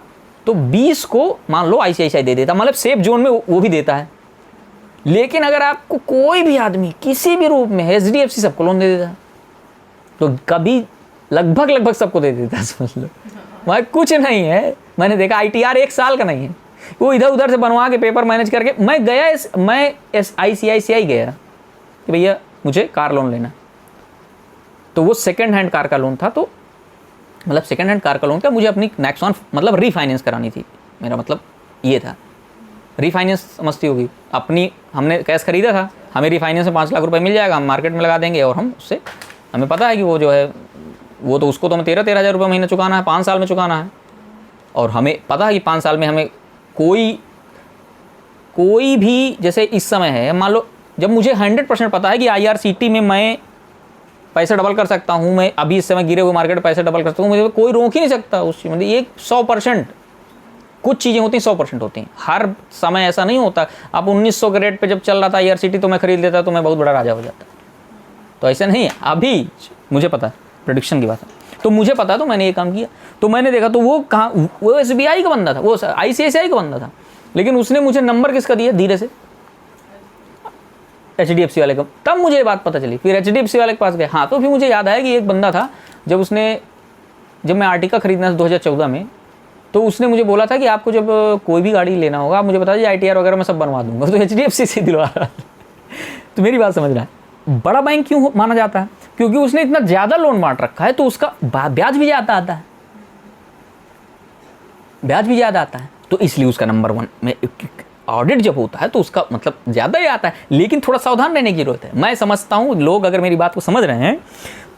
तो 20 को मान लो ICICI दे देता, मतलब सेफ जोन में वो भी देता है। लेकिन अगर आपको कोई भी आदमी किसी भी रूप में HDFC सबको लोन दे देता है, तो कभी लगभग सबको दे देता है, समझ लो। वहाँ कुछ नहीं है। मैंने देखा ITR 1 साल का नहीं है, वो इधर उधर से बनवा के पेपर मैनेज करके मैं ICICI गया कि भैया मुझे कार लोन लेना, तो वो 2nd हैंड कार का लोन था। तो मतलब 2nd हैंड कार का लोन क्या, मुझे अपनी नेक्सॉन मतलब रीफाइनेंस करानी थी। मेरा मतलब ये था, रीफाइनेंस समझती होगी, अपनी हमने कैश खरीदा था, हमें रीफाइनेंस में 5 लाख रुपए मिल जाएगा, हम मार्केट में लगा देंगे, और हम उससे हमें पता है कि वो जो है वो तो उसको तो हमें 13 हज़ार रुपये महीना चुकाना है, 5 साल में चुकाना है। और हमें पता है कि 5 साल में हमें कोई भी, जैसे इस समय है, मान लो जब मुझे 100% पता है कि IRCT में मैं पैसा डबल कर सकता हूँ, मैं अभी इस समय गिरे हुए मार्केट में पैसा डबल कर सकता हूँ, मुझे कोई रोक ही नहीं सकता उस चीज़ में। ये 100%, कुछ चीज़ें होती हैं 100% होती हैं, हर समय ऐसा नहीं होता। अब 1900 के रेट पे जब चल रहा था IRCT तो मैं खरीद लेता तो मैं बहुत बड़ा राजा हो जाता, तो ऐसा नहीं है। अभी मुझे पता है, प्रेडिक्शन की बात है, तो मुझे पता, तो मैंने ये काम किया। तो मैंने देखा तो वो कहाँ, वो SBI का बंदा था, वो ICICI का बंदा था, लेकिन उसने मुझे नंबर किसका दिया, धीरे से HDFC वाले का। तब मुझे ये बात पता चली, फिर HDFC वाले के पास गए। हाँ, तो फिर मुझे याद आया कि एक बंदा था, जब मैं आर्टिका खरीदना था 2014 में, तो उसने मुझे बोला था कि आपको जब कोई भी गाड़ी लेना होगा आप मुझे बता दीजिए, ITR वगैरह मैं सब बनवा दूंगा। तो HDFC से दिलवा रहा। तो मेरी बात समझ रहा है, बड़ा बैंक क्यों माना जाता है, क्योंकि उसने इतना ज़्यादा लोन बांट रखा है, तो उसका ब्याज भी ज़्यादा आता है, ब्याज भी ज़्यादा आता है, तो इसलिए उसका नंबर 1 में ऑडिट जब होता है तो उसका मतलब ज़्यादा ही आता है। लेकिन थोड़ा सावधान रहने की जरूरत है। मैं समझता हूँ लोग अगर मेरी बात को समझ रहे हैं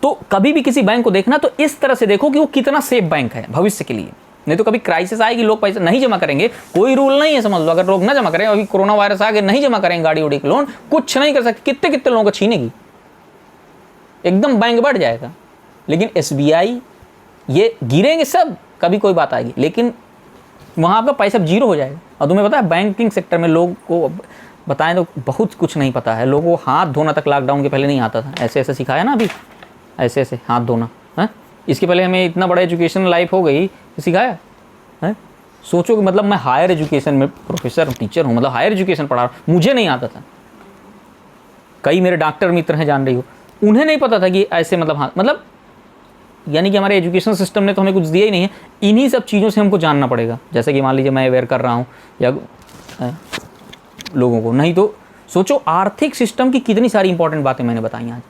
तो कभी भी किसी बैंक को देखना तो इस तरह से देखो कि वो कितना सेफ बैंक है भविष्य के लिए। नहीं तो कभी क्राइसिस आएगी, लोग पैसा नहीं जमा करेंगे, कोई रूल नहीं है, समझ लो। अगर लोग ना जमा करें, अभी कोरोना वायरस आ गया, नहीं जमा करेंगे गाड़ी उड़ी के लोन, कुछ नहीं कर सकते, कितने लोगों को छीनेगी, एकदम बैंक बढ़ जाएगा। लेकिन SBI ये गिरेंगे सब, कभी कोई बात आएगी, लेकिन वहाँ आपका पैसा जीरो हो जाएगा। और तुम्हें पता है बैंकिंग सेक्टर में लोग को बताएं तो बहुत कुछ नहीं पता है। लोगों को हाथ धोना तक लॉकडाउन के पहले नहीं आता था, ऐसे सिखाया ना, अभी ऐसे हाथ धोना है। इसके पहले हमें इतना बड़ा एजुकेशन लाइफ हो गई, सिखाया है। सोचो कि मतलब मैं हायर एजुकेशन में प्रोफेसर हूँ, टीचर हूँ, मतलब हायर एजुकेशन पढ़ा रहा हूँ, मुझे नहीं आता था। कई मेरे डॉक्टर मित्र हैं, जान रही हो, उन्हें नहीं पता था कि ऐसे मतलब हाँ, मतलब यानी कि हमारे एजुकेशन सिस्टम ने तो हमें कुछ दिया ही नहीं है। इन्हीं सब चीज़ों से हमको जानना पड़ेगा। जैसे कि मान लीजिए मैं अवेयर कर रहा हूँ या लोगों को, नहीं तो सोचो आर्थिक सिस्टम की कितनी सारी इंपॉर्टेंट बातें मैंने बताई आज।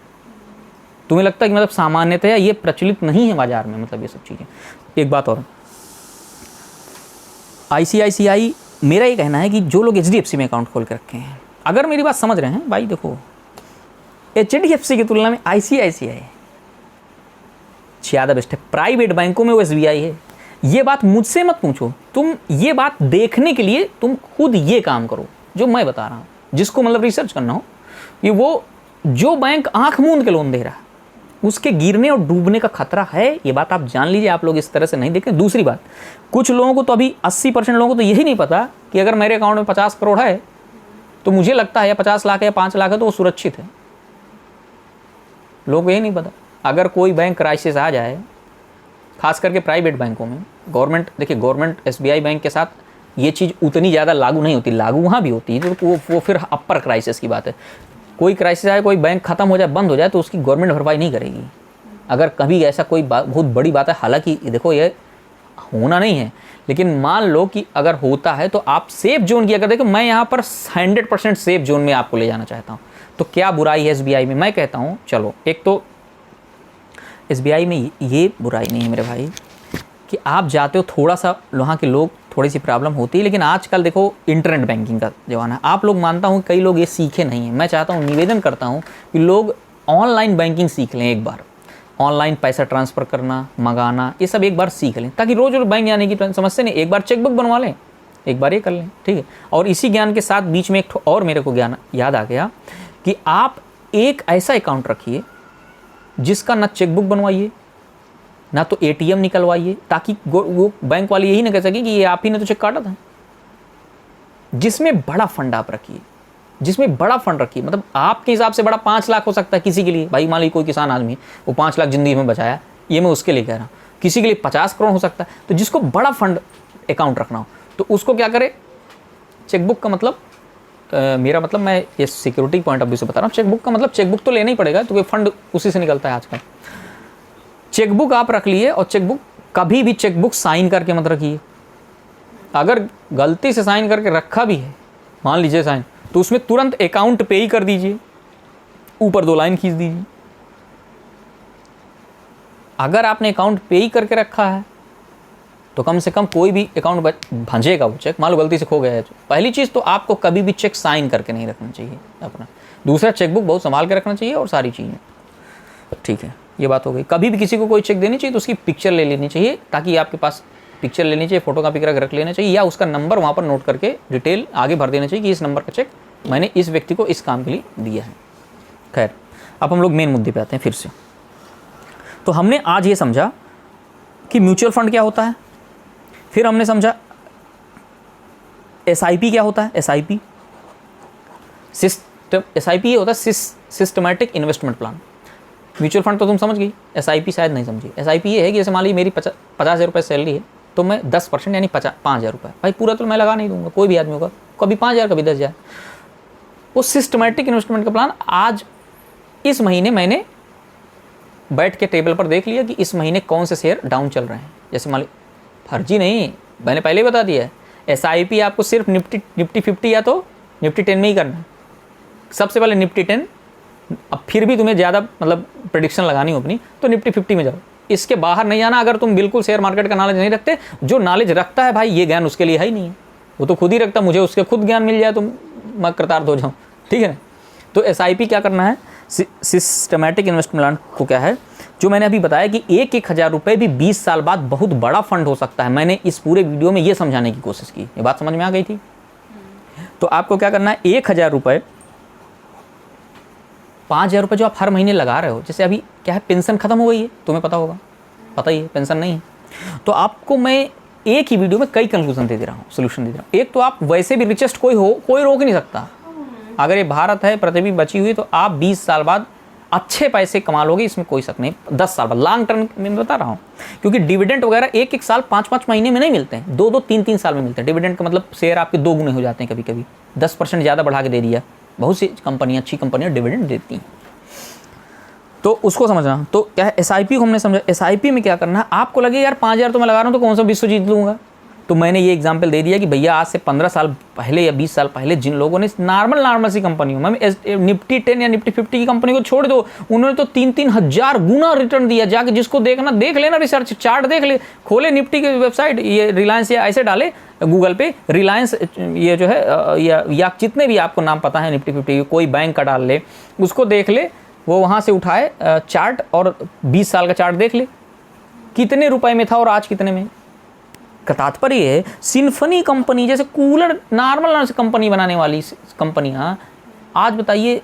तुम्हें लगता है कि मतलब सामान्यतया ये प्रचलित नहीं है बाजार में, मतलब ये सब चीज़ें। एक बात और, ICICI, मेरा ये कहना है कि जो लोग HDFC में अकाउंट खोल के रखे हैं, अगर मेरी बात समझ रहे हैं भाई, देखो HDFC की तुलना में ICICI ज़्यादा बेस्ट है। प्राइवेट बैंकों में वो SBI है, ये बात मुझसे मत पूछो, तुम ये बात देखने के लिए तुम खुद ये काम करो जो मैं बता रहा हूँ। जिसको मतलब रिसर्च करना हो, ये वो जो बैंक आंख मूंद के लोन दे रहा है उसके गिरने और डूबने का खतरा है, ये बात आप जान लीजिए। आप लोग इस तरह से नहीं देखें। दूसरी बात, कुछ लोगों को तो अभी 80% लोगों को तो यही नहीं पता कि अगर मेरे अकाउंट में 50 करोड़ है तो मुझे लगता है या 50 लाख है या 5 लाख है तो वो सुरक्षित है। लोगों को यही नहीं पता। अगर कोई बैंक क्राइसिस आ जाए, खास करके प्राइवेट बैंकों में, गवर्नमेंट, देखिए गवर्नमेंट एसबीआई बैंक के साथ ये चीज़ उतनी ज़्यादा लागू नहीं होती, लागू वहाँ भी होती है तो वो फिर अपर क्राइसिस की बात है। कोई क्राइसिस आए, कोई बैंक खत्म हो जाए, बंद हो जाए तो उसकी गवर्नमेंट भरपाई नहीं करेगी। अगर कभी ऐसा कोई बहुत बड़ी बात है, हालांकि देखो ये होना नहीं है, लेकिन मान लो कि अगर होता है तो आप सेफ जोन की, अगर देखो मैं यहाँ पर 100% सेफ जोन में आपको ले जाना चाहता हूँ, तो क्या बुराई है एसबीआई में? मैं कहता हूँ चलो, एक तो एसबीआई में ये बुराई नहीं है मेरे भाई कि आप जाते हो, थोड़ा सा वहाँ के लोग थोड़ी सी प्रॉब्लम होती है, लेकिन आजकल देखो इंटरनेट बैंकिंग का ज़माना है। आप लोग, मानता हूँ कई लोग ये सीखे नहीं हैं। मैं चाहता हूँ, निवेदन करता हूँ कि लोग ऑनलाइन बैंकिंग सीख लें एक बार। ऑनलाइन पैसा ट्रांसफ़र करना, मंगाना, ये सब एक बार सीख लें, ताकि रोज़ रोज़ बैंक जाने की समस्या नहीं। एक बार चेकबुक बनवा लें, एक बार ये कर लें, ठीक है। और इसी ज्ञान के साथ बीच में एक और मेरे को ज्ञान याद आ गया कि आप एक ऐसा अकाउंट रखिए जिसका ना चेकबुक बनवाइए ना तो एटीएम निकलवाइए, ताकि वो बैंक वाले यही ना कह सके कि ये आप ही ने तो चेक काटा था। जिसमें बड़ा फंड आप रखिए, जिसमें बड़ा फंड रखिए, मतलब आपके हिसाब से बड़ा 5 लाख हो सकता है किसी के लिए। भाई मान लीजिए कोई किसान आदमी, वो 5 लाख जिंदगी में बचाया, ये मैं उसके लिए कह रहा हूँ। किसी के लिए 50 करोड़ हो सकता है। तो जिसको बड़ा फंड अकाउंट रखना हो तो उसको क्या करे, चेकबुक का मतलब मेरा मतलब, मैं ये सिक्योरिटी पॉइंट ऑफ व्यू से बता रहा हूँ। चेकबुक का मतलब चेकबुक तो लेना ही पड़ेगा, तो फंड उसी से निकलता है आजकल। चेकबुक आप रख लिए, और चेकबुक कभी भी चेकबुक साइन करके मत रखिए। अगर गलती से साइन करके रखा भी है, मान लीजिए साइन, तो उसमें तुरंत अकाउंट पे ही कर दीजिए, ऊपर 2 लाइन खींच दीजिए। अगर आपने अकाउंट पे ही करके रखा है तो कम से कम कोई भी अकाउंट भंजेगा वो चेक, मान लो गलती से खो गया है। पहली चीज़ तो आपको कभी भी चेक साइन करके नहीं रखना चाहिए अपना। दूसरा, चेकबुक बहुत संभाल के रखना चाहिए, और सारी चीज़ें ठीक है। ये बात हो गई। कभी भी किसी को कोई चेक देनी चाहिए तो उसकी पिक्चर ले लेनी चाहिए, ताकि आपके पास पिक्चर लेनी चाहिए, फोटो कॉपी करके रख लेना चाहिए, या उसका नंबर वहाँ पर नोट करके डिटेल आगे भर देना चाहिए कि इस नंबर का चेक मैंने इस व्यक्ति को इस काम के लिए दिया है। खैर, अब हम लोग मेन मुद्दे पे आते हैं फिर से। तो हमने आज ये समझा कि म्यूचुअल फंड क्या होता है, फिर हमने समझा एसआईपी क्या होता है। एसआईपी ये होता है systematic investment plan. Mutual fund तो तुम समझ गई, एसआईपी शायद नहीं समझी। एसआईपी ये है कि जैसे मान लीजिए मेरी 50,000 रुपये सैलरी है, तो मैं 10% यानी 5,000 रुपये, भाई पूरा तो मैं लगा नहीं दूंगा, कोई भी आदमी होगा, कभी 5,000 कभी 10,000। वो सिस्टमैटिक इन्वेस्टमेंट का प्लान आज इस महीने मैंने बैठ के टेबल पर देख लिया कि इस महीने कौन से शेयर डाउन चल रहे हैं। जैसे मान लीजिए, फर्जी नहीं, मैंने पहले ही बता दिया है, एसआईपी आपको सिर्फ निफ्टी 50 या तो निफ्टी 10 में ही करना है। सबसे पहले निफ्टी 10, अब फिर भी तुम्हें ज़्यादा मतलब प्रेडिक्शन लगानी हो अपनी, तो निफ्टी 50 में जाओ, इसके बाहर नहीं जाना। अगर तुम बिल्कुल शेयर मार्केट का नॉलेज नहीं रखते, जो नॉलेज रखता है भाई, ये ज्ञान उसके लिए है ही नहीं है, वो तो खुद ही रखता। मुझे उसके खुद ज्ञान मिल जाए तो मैं कृतार्थ हो जाऊँ, ठीक है ना। तो एसआईपी क्या करना है, सिस्टमैटिक इन्वेस्टमेंट प्लान को क्या है, जो मैंने अभी बताया कि 1,000 रुपये भी 20 साल बाद बहुत बड़ा फंड हो सकता है। मैंने इस पूरे वीडियो में ये समझाने की कोशिश की, ये बात समझ में आ गई थी। तो आपको क्या करना है, 1,000 रुपये, 5,000 रुपये जो आप हर महीने लगा रहे हो, जैसे अभी क्या है, पेंशन खत्म हो गई है, तुम्हें पता होगा, पता ही है पेंशन नहीं है, तो आपको मैं एक ही वीडियो में कई कंक्लूजन दे रहा हूँ, सोल्यूशन दे रहा हूँ। एक तो आप वैसे भी रिचेस्ट कोई हो, कोई रोक नहीं सकता। अगर ये भारत है, पृथ्वी बची हुई, तो आप 20 साल बाद अच्छे पैसे कमा लोगे, इसमें कोई शक नहीं। 10 साल बाद, लॉन्ग टर्म में बता रहा हूँ, क्योंकि डिविडेंड वगैरह एक साल 5 महीने में नहीं मिलते हैं, 2 3 साल में मिलते हैं। डिविडेंड का मतलब शेयर आपके 2 गुने हो जाते हैं, कभी कभी 10% ज़्यादा बढ़ा के दे दिया। बहुत सी कंपनियाँ, अच्छी कंपनियाँ डिविडेंड देती हैं, तो उसको समझना। तो क्या है, एसआईपी को हमने समझा। एसआईपी में क्या करना है, आपको लगे यार 5,000 तो मैं लगा रहा हूँ, तो कौन सा विश्व जीत लूँगा, तो मैंने ये एग्जांपल दे दिया कि भैया आज से 15 साल पहले या 20 साल पहले जिन लोगों ने नॉर्मल सी कंपनियों में, निफ्टी 10 या निफ्टी 50 की कंपनी को छोड़ दो, उन्होंने तो 3-3 हज़ार गुना रिटर्न दिया। जाके जिसको देखना देख लेना, रिसर्च चार्ट देख ले, खोले निफ्टी की वेबसाइट, ये रिलायंस या ऐसे डाले गूगल पे रिलायंस, ये जो है या जितने भी आपको नाम पता है निफ्टी 50, कोई बैंक का डाल ले, उसको देख ले, वो वहाँ से उठाए चार्ट और 20 साल का चार्ट देख ले, कितने रुपए में था और आज कितने में। का तात्पर्य है सिम्फनी कंपनी जैसे कूलर नॉर्मल कंपनी बनाने वाली कंपनियां, आज बताइए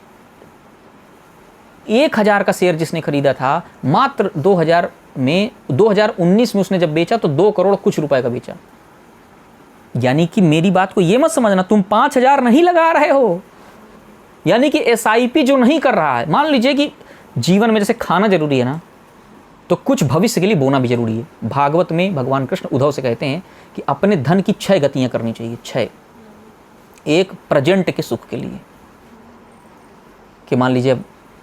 1000 का शेयर जिसने खरीदा था मात्र 2019 में उसने जब बेचा तो 2 करोड़ कुछ रुपए का बेचा। यानी कि मेरी बात को ये मत समझना तुम 5000 नहीं लगा रहे हो, यानी कि SIP जो नहीं कर रहा है, मान लीजिए कि जीवन में जैसे खाना जरूरी है ना, तो कुछ भविष्य के लिए बोना भी जरूरी है। भागवत में भगवान कृष्ण उद्धव से कहते हैं कि अपने धन की 6 गतियां करनी चाहिए। 6 एक प्रेजेंट के सुख के लिए, कि मान लीजिए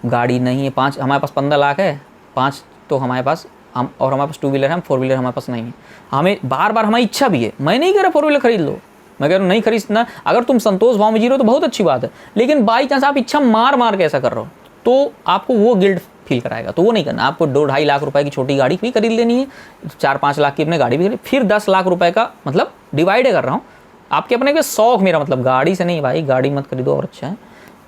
गाड़ी नहीं है, 5 हमारे पास 15 लाख है, 5 तो हमारे पास हम, और हमारे पास 2 व्हीलर है, हम 4 व्हीलर हमारे पास नहीं है। हमें बार बार हमारी इच्छा भी है, मैं नहीं कह रहा 4 व्हीलर खरीद लो, मैं कह रहा हूँ नहीं खरीदना, अगर तुम संतोष भाव में जी रहे हो तो बहुत अच्छी बात है, लेकिन बाई चांस आप इच्छा मार मार के ऐसा कर रहे हो तो आपको वो गिल्ट फील कराएगा, तो वो नहीं करना। आपको 2-2.5 लाख रुपए की छोटी गाड़ी भी खरीद लेनी है, 4-5 लाख की अपने गाड़ी भी खरीद, फिर 10 लाख रुपए का, मतलब डिवाइड कर रहा हूँ आपके अपने के शौक, मेरा मतलब गाड़ी से नहीं भाई, गाड़ी मत खरीदो और अच्छा है,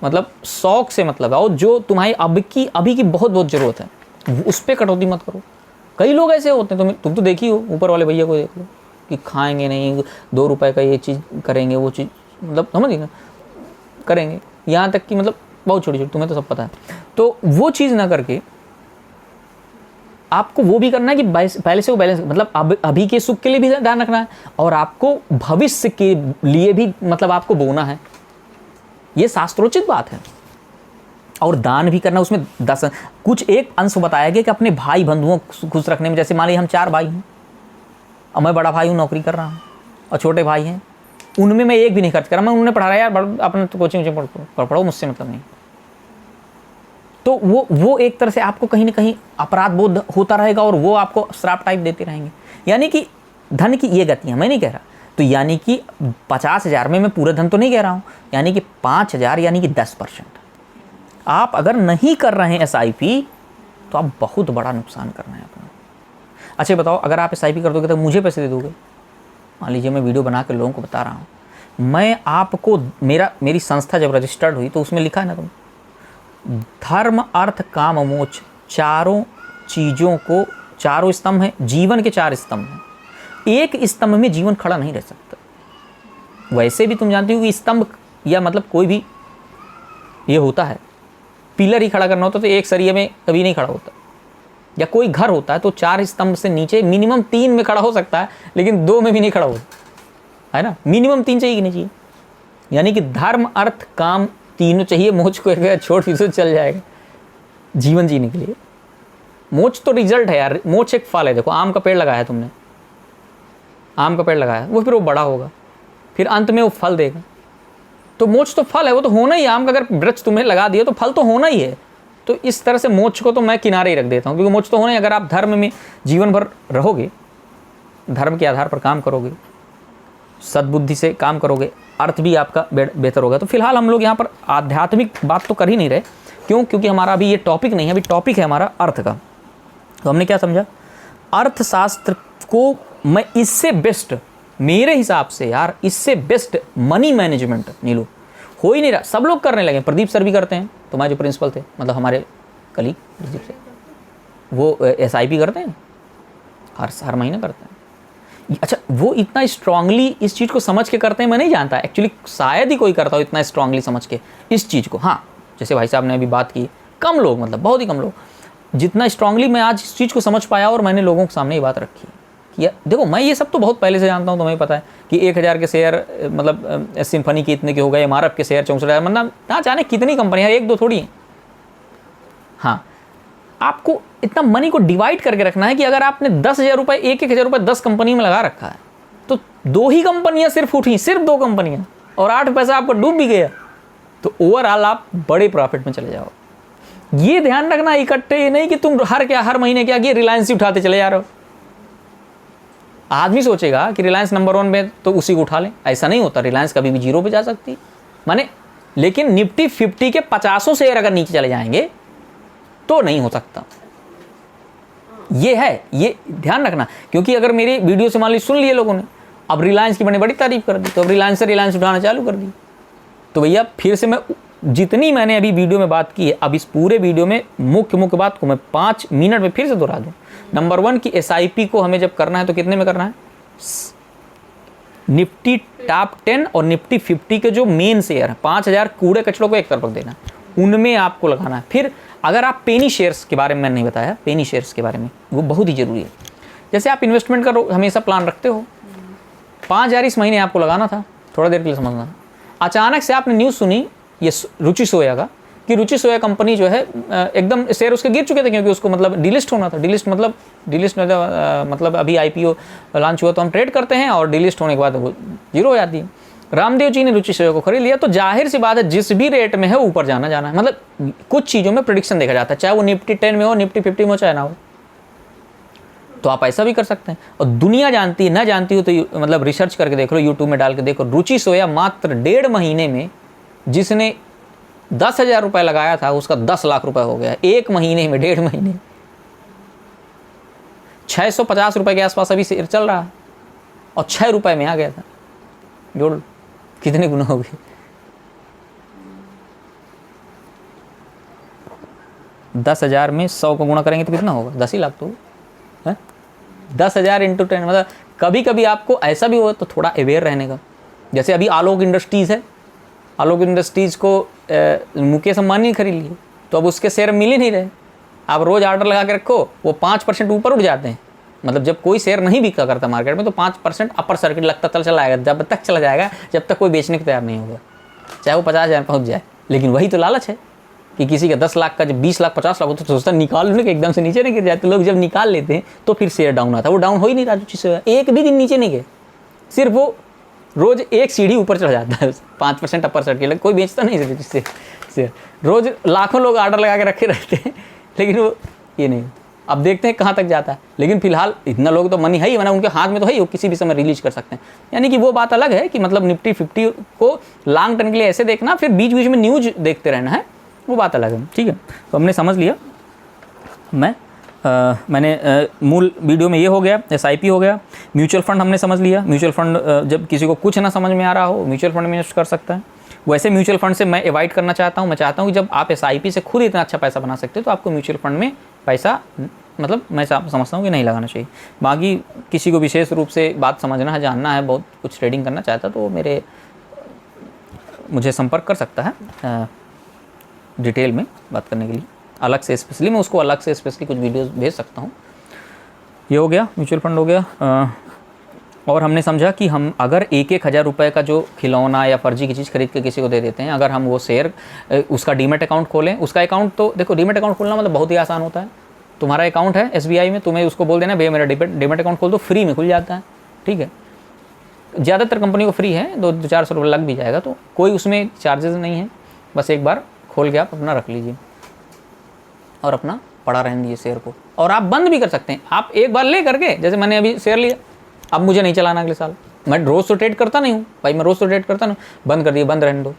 मतलब शौक से मतलब आओ, जो तुम्हारी अभी की बहुत जरूरत है उस पर कटौती मत करो। कई लोग ऐसे होते हैं, तुम तो देखी हो, ऊपर वाले भैया को देख लो कि खाएंगे नहीं, 2 रुपए का ये चीज़ करेंगे, वो चीज़, मतलब समझिए ना, करेंगे, यहाँ तक कि मतलब बहुत छोटी छोटी, तुम्हें तो सब पता है। तो वो चीज़ ना करके आपको वो भी करना है कि पहले से वो बैलेंस, मतलब अभी के सुख के लिए भी ध्यान रखना है और आपको भविष्य के लिए भी मतलब आपको बोना है, ये शास्त्रोचित बात है। और दान भी करना, उसमें 10 कुछ एक अंश बताया गया कि अपने भाई बंधुओं को खुश रखने में, जैसे मान लीजिए हम 4 भाई हैं और मैं बड़ा भाई हूँ, नौकरी कर रहा हूँ, और छोटे भाई हैं, उनमें मैं एक भी नहीं खर्च कर रहा, मैं उन्हें पढ़ा रहा यार, अपने तो कोचिंग पढ़ो, मुझसे मतलब नहीं। तो वो एक तरह से आपको कहीं ना कहीं अपराध बोध होता रहेगा और वो आपको श्राप टाइप देते रहेंगे। यानी कि धन की ये गतियाँ मैं नहीं कह रहा, तो यानी कि 50,000 में मैं पूरा धन तो नहीं कह रहा हूँ, यानी कि 5,000 यानी कि 10% आप अगर नहीं कर रहे हैं SIP तो आप बहुत बड़ा नुकसान कर रहे हैं अपना। अच्छा बताओ, अगर आप SIP कर दोगे तो मुझे पैसे दे दोगे? मान लीजिए मैं वीडियो बना कर लोगों को बता रहा हूँ, मैं आपको, मेरी संस्था जब रजिस्टर्ड हुई तो उसमें लिखा है ना, तुम धर्म अर्थ काम मोक्ष, चारों चीज़ों को, चारों स्तंभ हैं, जीवन के 4 स्तंभ हैं, एक स्तंभ में जीवन खड़ा नहीं रह सकता। वैसे भी तुम जानती हो कि स्तंभ या मतलब कोई भी ये होता है, पिलर ही खड़ा करना होता तो एक सरिये में कभी नहीं खड़ा होता, या कोई घर होता है तो 4 स्तंभ से नीचे मिनिमम 3 में खड़ा हो सकता है, लेकिन 2 में भी नहीं खड़ा होता है ना, मिनिमम 3 चाहिए कि नहीं चाहिए। यानी कि धर्म अर्थ काम तीनों चाहिए, मोक्ष को एक छोड़ भी तो चल जाएगा जीवन जीने के लिए। मोक्ष तो रिजल्ट है यार, मोक्ष एक फल है। देखो आम का पेड़ लगाया है तुमने, आम का पेड़ लगाया, वो फिर वो बड़ा होगा, फिर अंत में वो फल देगा, तो मोक्ष तो फल है, वो तो होना ही है। आम का अगर वृक्ष तुमने लगा दिया तो फल तो होना ही है। तो इस तरह से मोक्ष को तो मैं किनारे ही रख देता हूँ, क्योंकि मोक्ष तो होना ही। अगर आप धर्म में जीवन भर रहोगे, धर्म के आधार पर काम करोगे, सद्बुद्धि से काम करोगे, अर्थ भी आपका बेहतर होगा। तो फिलहाल हम लोग यहाँ पर आध्यात्मिक बात तो कर ही नहीं रहे, क्यों? क्योंकि हमारा अभी ये टॉपिक नहीं है, अभी टॉपिक है हमारा अर्थ का। तो हमने क्या समझा, अर्थशास्त्र को मैं इससे बेस्ट, मेरे हिसाब से यार इससे बेस्ट मनी मैनेजमेंट नीलू हो ही नहीं रहा। सब लोग करने लगे, प्रदीप सर भी करते हैं, तुम्हारे जो प्रिंसिपल थे, मतलब हमारे कलीग प्रदीप सर, वो SIP करते हैं, हर महीने करते हैं। अच्छा, वो इतना स्ट्रांगली इस चीज़ को समझ के करते हैं, मैं नहीं जानता एक्चुअली, शायद ही कोई करता हो इतना स्ट्रांगली समझ के इस चीज़ को। हाँ, जैसे भाई साहब ने अभी बात की, कम लोग, मतलब बहुत ही कम लोग, जितना स्ट्रांगली मैं आज इस चीज़ को समझ पाया और मैंने लोगों के सामने ये बात रखी कि देखो मैं ये सब तो बहुत पहले से जानता हूँ, तुम्हें पता है कि 1000 के शेयर मतलब सिम्फनी के इतने के हो गए, MRF के शेयर 64,000, मतलब ना जाने कितनी कंपनियाँ, 1-2 थोड़ी हैं। हाँ, आपको इतना मनी को डिवाइड करके रखना है कि अगर आपने 10,000 रुपये, 1-1 रुपये 10 कंपनी में लगा रखा है, तो 2 ही कंपनियाँ सिर्फ उठी, सिर्फ 2 कंपनियाँ, और 8 पैसा आपका डूब भी गया, तो ओवरऑल आप बड़े प्रॉफिट में चले जाओ। ये ध्यान रखना, इकट्ठे ये नहीं कि तुम हर महीने क्या कि रिलायंस ही उठाते चले जा रहे हो। आदमी सोचेगा कि रिलायंस नंबर 1 में तो उसी को उठा लें, ऐसा नहीं होता। रिलायंस कभी भी 0 पे जा सकती माने, लेकिन निफ्टी 50 के 50 शेयर अगर नीचे चले जाएंगे तो नहीं हो सकता। ये है, ये ध्यान रखना, क्योंकि अगर मेरी वीडियो से मान ली सुन लिए लोगों ने, अब रिलायंस की बड़ी तारीफ कर दी, तो अब रिलायंस से रिलायंस उठाना चालू कर दी। तो भैया फिर से मैं जितनी मैंने अभी वीडियो में बात की है, अब इस पूरे वीडियो में मुख्य बात को मैं 5 मिनट में फिर से दोहरा दूं। नंबर 1 की SIP को हमें जब करना है तो कितने में करना है, निफ्टी टॉप 10 और निफ्टी 50 के जो मेन शेयर हैं, 5000 कूड़े कचड़ों को एक तरफ रख देना, उनमें आपको लगाना है। फिर अगर आप पेनी शेयर्स के बारे में मैंने नहीं बताया, पेनी शेयर्स के बारे में वो बहुत ही ज़रूरी है। जैसे आप इन्वेस्टमेंट का हमेशा प्लान रखते हो, 5000 इस महीने आपको लगाना था, थोड़ा देर के लिए समझना। अचानक से आपने न्यूज़ सुनी ये रुचि सोया का, कि रुचि सोया कंपनी जो है एकदम शेयर उसके गिर चुके थे, क्योंकि उसको मतलब डिलिस्ट होना था। डिलिस्ट मतलब अभी आईपीओ लॉन्च हुआ तो हम ट्रेड करते हैं, और डिलिस्ट होने के बाद वो जीरो हो जाती है। रामदेव जी ने रुचि सोया को खरीद लिया, तो जाहिर सी बात है जिस भी रेट में है ऊपर जाना है। मतलब कुछ चीज़ों में प्रेडिक्शन देखा जाता है, चाहे वो निफ्टी 10 में हो, निफ्टी 50 में हो, चाहे ना हो। तो आप ऐसा भी कर सकते हैं। और दुनिया जानती है, ना जानती हो तो मतलब रिसर्च करके देख लो, यूट्यूब में डाल के देखो। रुचि सोया मात्र 1.5 महीने में, जिसने 10,000 रुपये लगाया था उसका 10 लाख रुपए हो गया, 1 महीने में, 1.5 महीने। 650 रुपये के आसपास अभी शेयर चल रहा है, और 6 रुपये में आ गया था। जोड़ कितने गुना हो गए? 10,000 में 100 को गुणा करेंगे तो कितना होगा? 10 ही लाख तो है। 10,000 इंटू 10, मतलब कभी कभी आपको ऐसा भी हो तो थोड़ा अवेयर रहने का। जैसे अभी आलोक इंडस्ट्रीज़ है, आलोक इंडस्ट्रीज़ को मुकेश अंबानी ने खरीद लिए, तो अब उसके शेयर मिल ही नहीं रहे। आप रोज़ ऑर्डर लगा के रखो, वो 5% ऊपर उठ जाते हैं। मतलब जब कोई शेयर नहीं बिका करता मार्केट में, तो 5% अपर सर्किट लगता चला आएगा, जब तक चला जाएगा जब तक कोई बेचने को तैयार नहीं होगा, चाहे वो 50,000 पहुँच जाए। लेकिन वही तो लालच है कि किसी का 10 लाख का जब 20 लाख 50 लाख होता तो सोचता निकाल लूँ कि एकदम से नीचे नहीं गिर जाते। लोग जब निकाल लेते हैं तो फिर शेयर डाउन आता है। वो डाउन हो ही नहीं रहा, एक भी दिन नीचे नहीं गए, सिर्फ वो रोज़ एक सीढ़ी ऊपर चढ़ जाता है। 5% अपर सर्किट, कोई बेचता नहीं जिससे शेयर। रोज़ लाखों लोग ऑर्डर लगा के रखे रहते हैं, लेकिन वो ये नहीं। अब देखते हैं कहाँ तक जाता है। लेकिन फिलहाल इतना लोग तो मनी है ही, वरना उनके हाथ में तो है ही, वो किसी भी समय रिलीज कर सकते हैं। यानी कि वो बात अलग है कि मतलब निफ्टी 50 को लॉन्ग टर्म के लिए ऐसे देखना, फिर बीच बीच में न्यूज देखते रहना है, वो बात अलग है। ठीक है, तो हमने समझ लिया। मैंने मूल वीडियो में ये हो गया, SIP हो गया। म्यूचुअल फंड हमने समझ लिया। म्यूचुअल फंड जब किसी को कुछ ना समझ में आ रहा हो, म्यूचुअल फंड में इन्वेस्ट कर सकता है। वैसे म्यूचुअल फंड से मैं अवॉइड करना चाहता हूँ। मैं चाहता हूँ कि जब आप SIP से खुद इतना अच्छा पैसा बना सकते हो, तो आपको म्यूचुअल फंड में पैसा, मतलब मैं समझता हूँ कि नहीं लगाना चाहिए। बाकी किसी को विशेष रूप से बात समझना है, जानना है, बहुत कुछ ट्रेडिंग करना चाहता है, तो मुझे संपर्क कर सकता है डिटेल में बात करने के लिए, अलग से स्पेशली। मैं उसको अलग से स्पेशली कुछ वीडियोस भेज सकता हूँ। ये हो गया, म्यूचुअल फंड हो गया। और हमने समझा कि हम अगर 1,000 रुपये का जो खिलौना या फर्जी की चीज़ खरीद के किसी को दे देते हैं, अगर हम वो शेयर उसका डीमेट अकाउंट खोलें, उसका अकाउंट, तो देखो डीमेट अकाउंट खोलना मतलब बहुत ही आसान होता है। तुम्हारा अकाउंट है SBI में, तुम्हें उसको बोल देना भैया मेरा डीमेट अकाउंट खोल दो, फ्री में खुल जाता है। ठीक है, ज़्यादातर कंपनी को फ्री है, 200-400 रुपये लग भी जाएगा, तो कोई उसमें चार्जेस नहीं है। बस एक बार खोल के आप अपना रख लीजिए और अपना पड़ा रहने दीजिए शेयर को। और आप बंद भी कर सकते हैं। आप एक बार ले करके, जैसे मैंने अभी शेयर लिया, अब मुझे नहीं चलाना अगले साल, मैं रोज़ तो ट्रेड करता नहीं हूँ भाई, मैं रोज़ तो ट्रेड करता नहीं, बंद कर दिए, बंद रहने दो।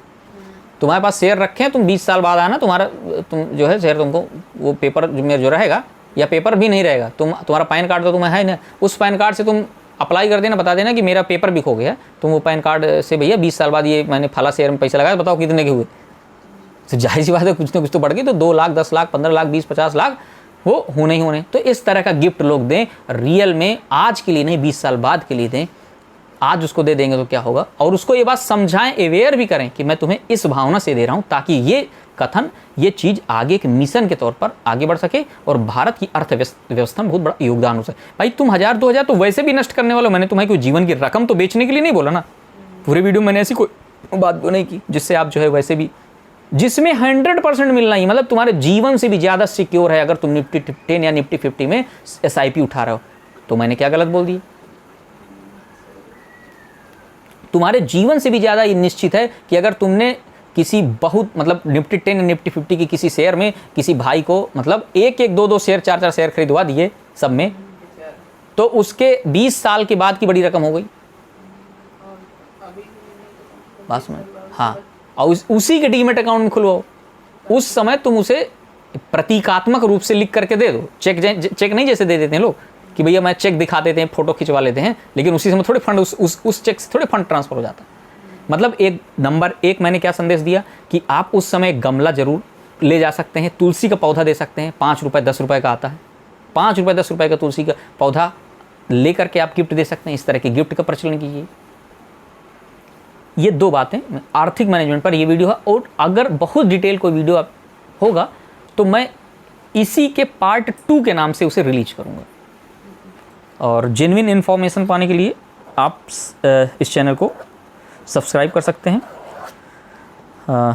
तुम्हारे पास शेयर रखे हैं, तुम 20 साल बाद आना, तुम जो है शेयर, तुमको वो पेपर जो रहेगा, या पेपर भी नहीं रहेगा, तुम्हारा पैन कार्ड तो तुम्हें है ना, उस पैन कार्ड से तुम अप्लाई कर देना, बता देना कि मेरा पेपर भी खो गया, तुम वो पैन कार्ड से भैया 20 साल बाद ये मैंने फला शेयर में पैसा लगाया, बताओ कितने के हुए। तो जाहिर सी बात है कुछ ना कुछ तो बढ़ गई, तो 2 लाख, 10 लाख, 15 लाख, 20-50 लाख वो होने ही होने। तो इस तरह का गिफ्ट लोग दें, रियल में आज के लिए नहीं, 20 साल बाद के लिए दें। आज उसको दे देंगे तो क्या होगा, और उसको ये बात समझाएं, अवेयर भी करें कि मैं तुम्हें इस भावना से दे रहा हूं, ताकि ये कथन, ये चीज़ आगे एक मिशन के तौर पर आगे बढ़ सके और भारत की अर्थव्यवस्था में बहुत बड़ा योगदान हो सके। भाई तुम 1000-2000 तो वैसे भी नष्ट करने वाले हो, मैंने तुम्हें कोई जीवन की रकम तो बेचने के लिए नहीं बोला ना। पूरे वीडियो मैंने ऐसी कोई बात नहीं की जिससे आप जो है वैसे भी, जिसमें 100% मिलना ही, मतलब तुम्हारे जीवन से भी ज़्यादा सिक्योर है। अगर तुम निफ्टी 10 या निफ्टी 50 में SIP उठा रहे हो, तो मैंने क्या गलत बोल दिया? तुम्हारे जीवन से भी ज़्यादा ये निश्चित है कि अगर तुमने किसी बहुत, मतलब निफ्टी 10 या निफ्टी 50 की किसी शेयर में किसी भाई को, मतलब 1-1, 2-2 शेयर, 4-4 शेयर खरीदवा दिए सब में, तो उसके 20 साल के बाद की बड़ी रकम हो गई। बात समझ? हाँ, और उसी के डीमेट अकाउंट में खुलवाओ। उस समय तुम उसे प्रतीकात्मक रूप से लिख करके दे दो। चेक नहीं जैसे दे देते हैं लोग कि भैया मैं चेक दिखा देते हैं, फोटो खिंचवा लेते हैं, लेकिन उसी समय थोड़े फंड उस चेक से थोड़े फंड ट्रांसफर हो जाता है। मतलब नंबर एक मैंने क्या संदेश दिया कि आप उस समय गमला जरूर ले जा सकते हैं, तुलसी का पौधा दे सकते हैं, 5 रुपये 10 रुपये का आता है, 5 रुपये 10 रुपये का तुलसी का पौधा ले करके आप गिफ्ट दे सकते हैं। इस तरह के गिफ्ट का प्रचलन कीजिए। ये 2 बातें आर्थिक मैनेजमेंट पर ये वीडियो है। और अगर बहुत डिटेल कोई वीडियो होगा तो मैं इसी के पार्ट 2 के नाम से उसे रिलीज करूँगा। और जेन्युइन इन्फॉर्मेशन पाने के लिए आप इस चैनल को सब्सक्राइब कर सकते हैं।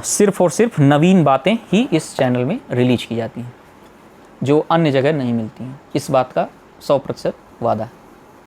सिर्फ़ और सिर्फ नवीन बातें ही इस चैनल में रिलीज की जाती हैं जो अन्य जगह नहीं मिलती हैं। इस बात का 100% वादा है।